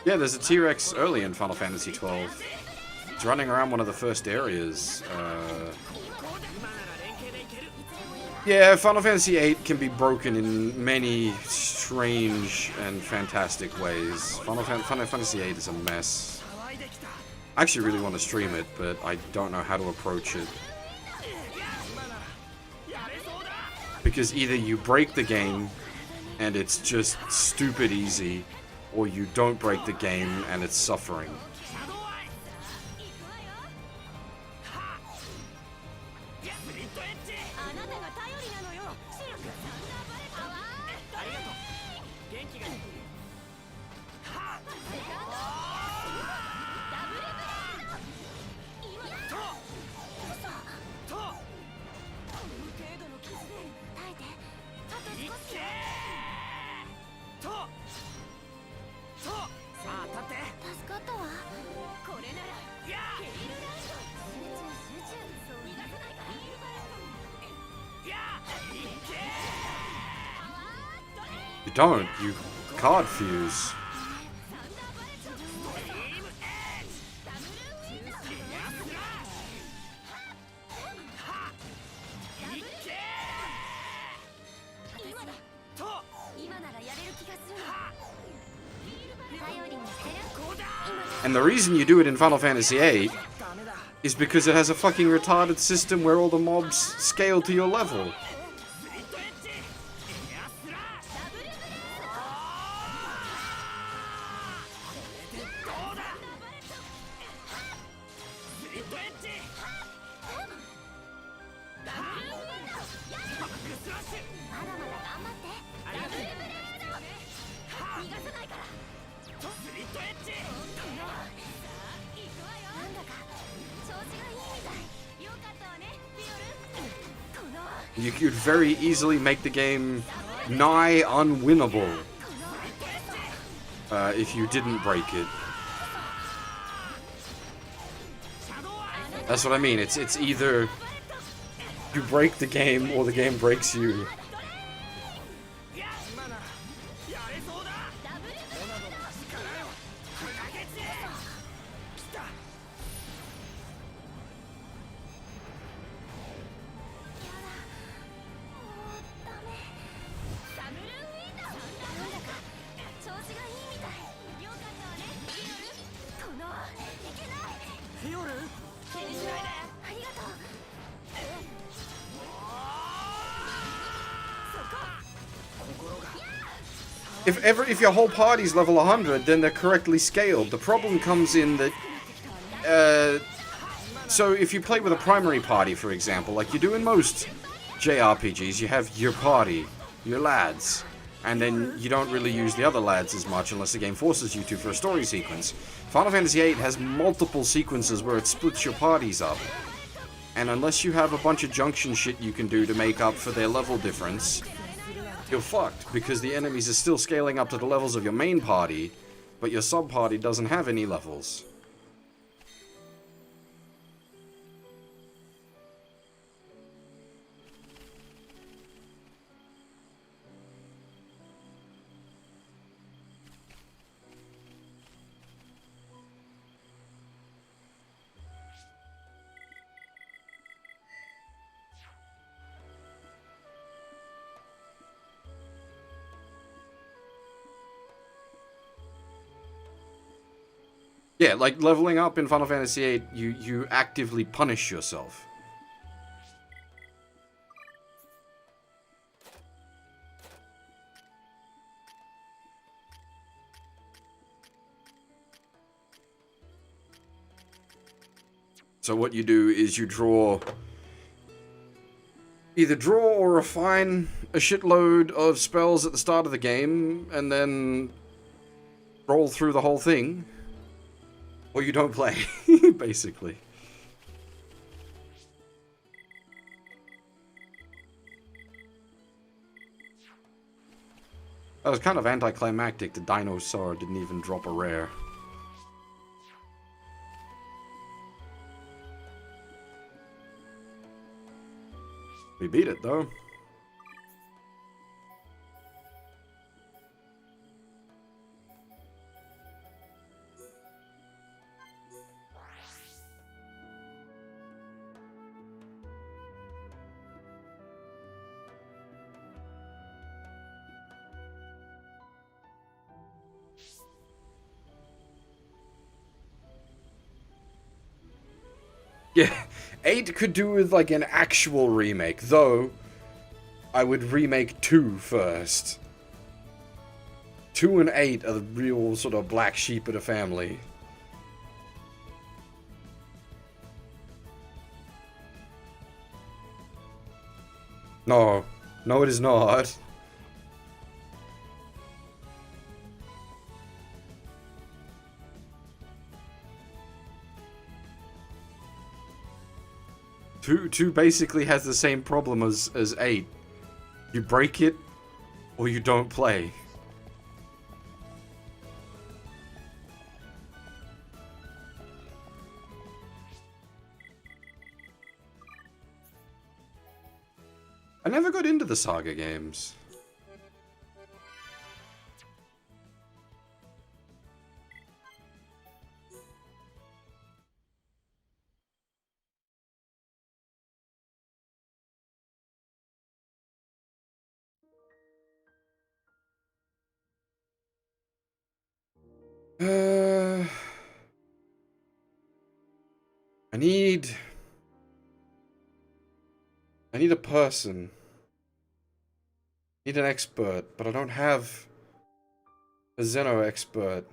Yeah, there's a T-Rex early in Final Fantasy 12. It's running around one of the first areas. Yeah, Final Fantasy 8 can be broken in many strange and fantastic ways. Final Fantasy 8 is a mess. I actually really want to stream it, but I don't know how to approach it. Because either you break the game, and it's just stupid easy, or you don't break the game and it's suffering. You don't, you card fuse. And the reason you do it in Final Fantasy VIII is because it has a fucking retarded system where all the mobs scale to your level. You could very easily make the game nigh unwinnable if you didn't break it. That's what I mean. It's either you break the game or the game breaks you. If your whole party's level 100, then they're correctly scaled. The problem comes in that, so if you play with a primary party, for example, like you do in most JRPGs, you have your party, your lads, and then you don't really use the other lads as much unless the game forces you to for a story sequence. Final Fantasy VIII has multiple sequences where it splits your parties up, and unless you have a bunch of junction shit you can do to make up for their level difference, you're fucked, because the enemies are still scaling up to the levels of your main party, but your sub-party doesn't have any levels. Yeah, like leveling up in Final Fantasy VIII, you actively punish yourself. So what you do is you either draw or refine a shitload of spells at the start of the game, and then roll through the whole thing, or you don't play, basically. That was kind of anticlimactic. The dinosaur didn't even drop a rare. We beat it, though. Yeah, 8 could do with, like, an actual remake, though I would remake 2 first. 2 and 8 are the real sort of black sheep of the family. No. No, it is not. Two basically has the same problem as 8. You break it, or you don't play. I never got into the Saga games. I need a person. I need an expert, but I don't have a Xeno expert.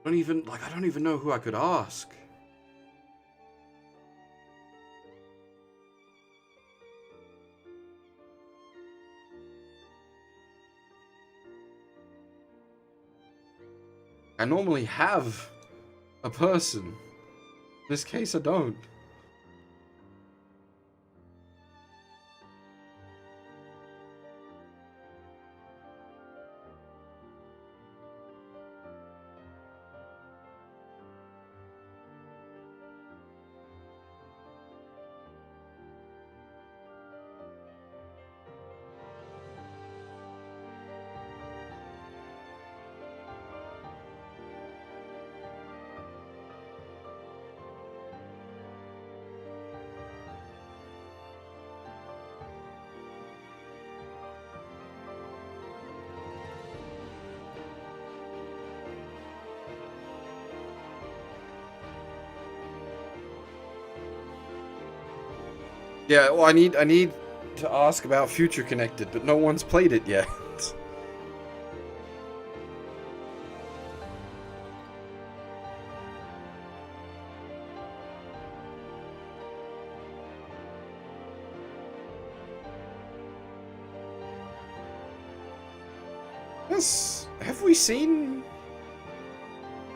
I don't even know who I could ask. I normally have a person. In this case, I don't. Yeah, well, I need to ask about Future Connected, but no one's played it yet. Have we seen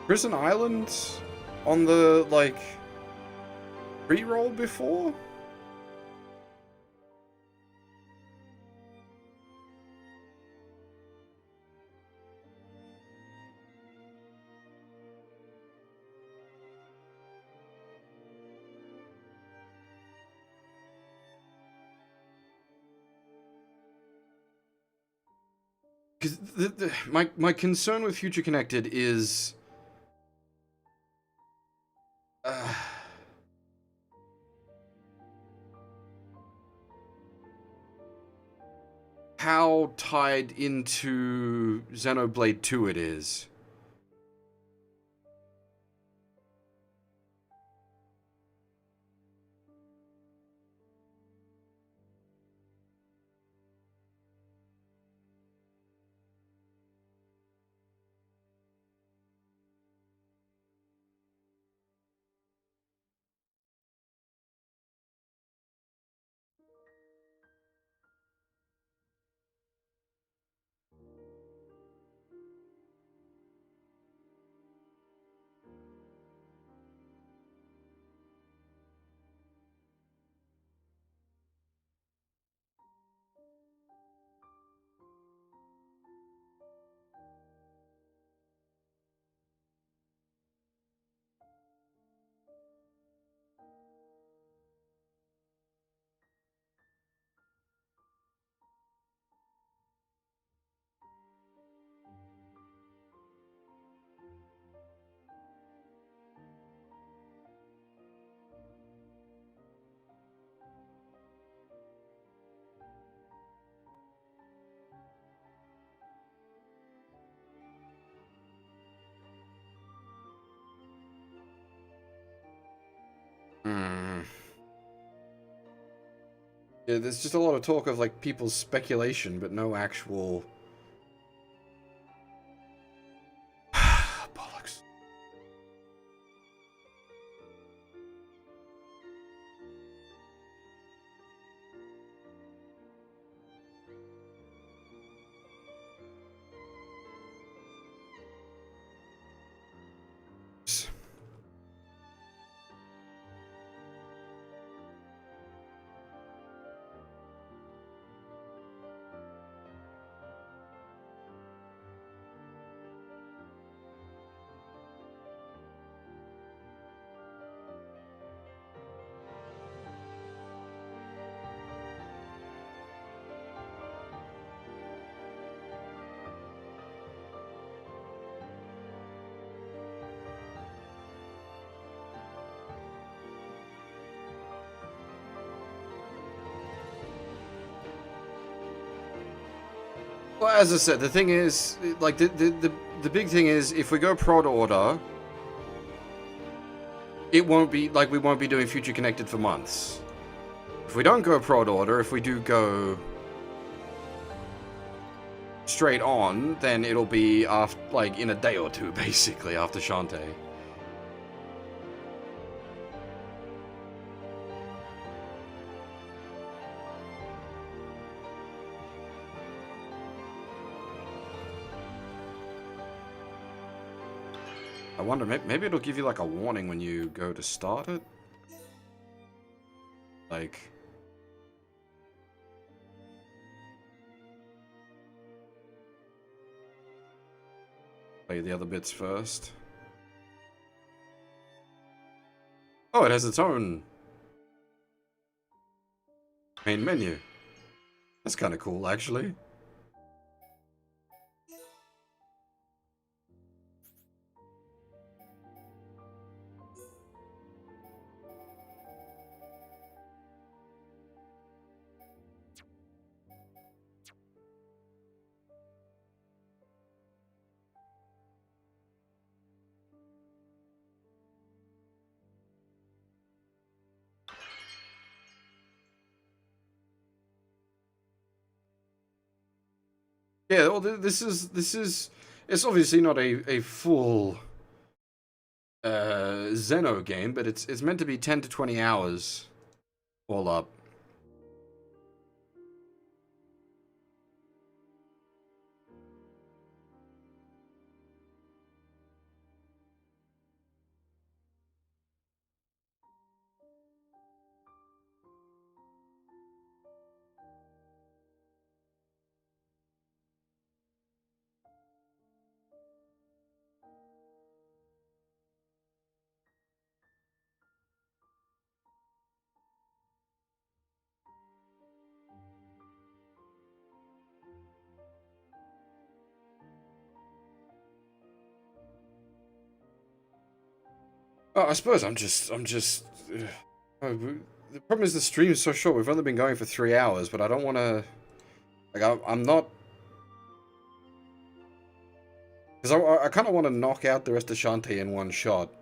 Prison Island on the, like, pre-roll before? Because my concern with Future Connected is how tied into Xenoblade 2 it is. Yeah, there's just a lot of talk of, like, people's speculation, but no actual... Bollocks. Well, as I said, the thing is, like, the big thing is, if we go Prod Order, it won't be, like, we won't be doing Future Connected for months. If we don't go Prod Order, if we do go straight on, then it'll be after, like, in a day or two, basically, after Shantae. I wonder, maybe it'll give you, like, a warning when you go to start it? Like... Play the other bits first. Oh, it has its own main menu. That's kind of cool, actually. Yeah, well, this is it's obviously not a full Xeno game, but it's meant to be 10 to 20 hours all up. I suppose I'm just. The problem is the stream is so short. We've only been going for 3 hours, but I don't want to. Like, I'm not. Because I kind of want to knock out the rest of Shantae in one shot.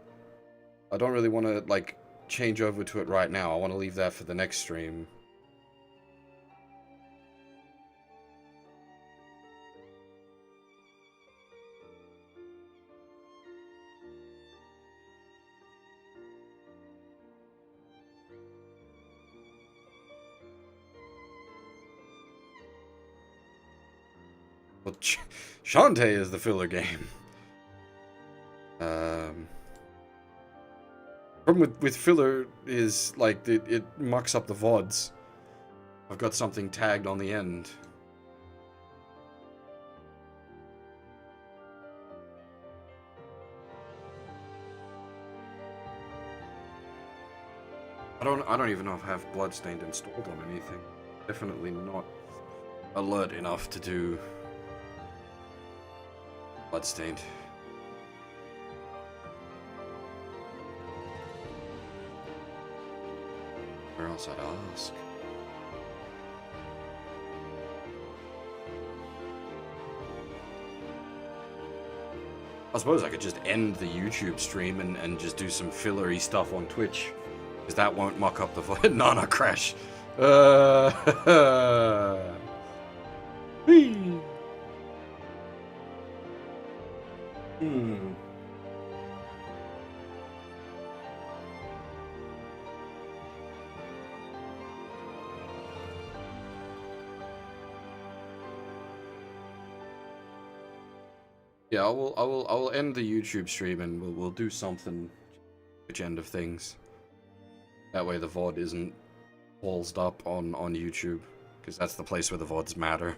I don't really want to, like, change over to it right now. I want to leave that for the next stream. Well, Shantae is the filler game. Problem with filler is, like, it mucks up the VODs. I've got something tagged on the end. I don't even know if I have Bloodstained installed on anything. Definitely not alert enough to do Bloodstained. Where else I'd ask? I suppose I could just end the YouTube stream and just do some fillery stuff on Twitch. Because that won't muck up the Nana crash. Whee! Yeah, I will end the YouTube stream and we'll do something which end of things. That way the VOD isn't ballsed up on YouTube, because that's the place where the VODs matter.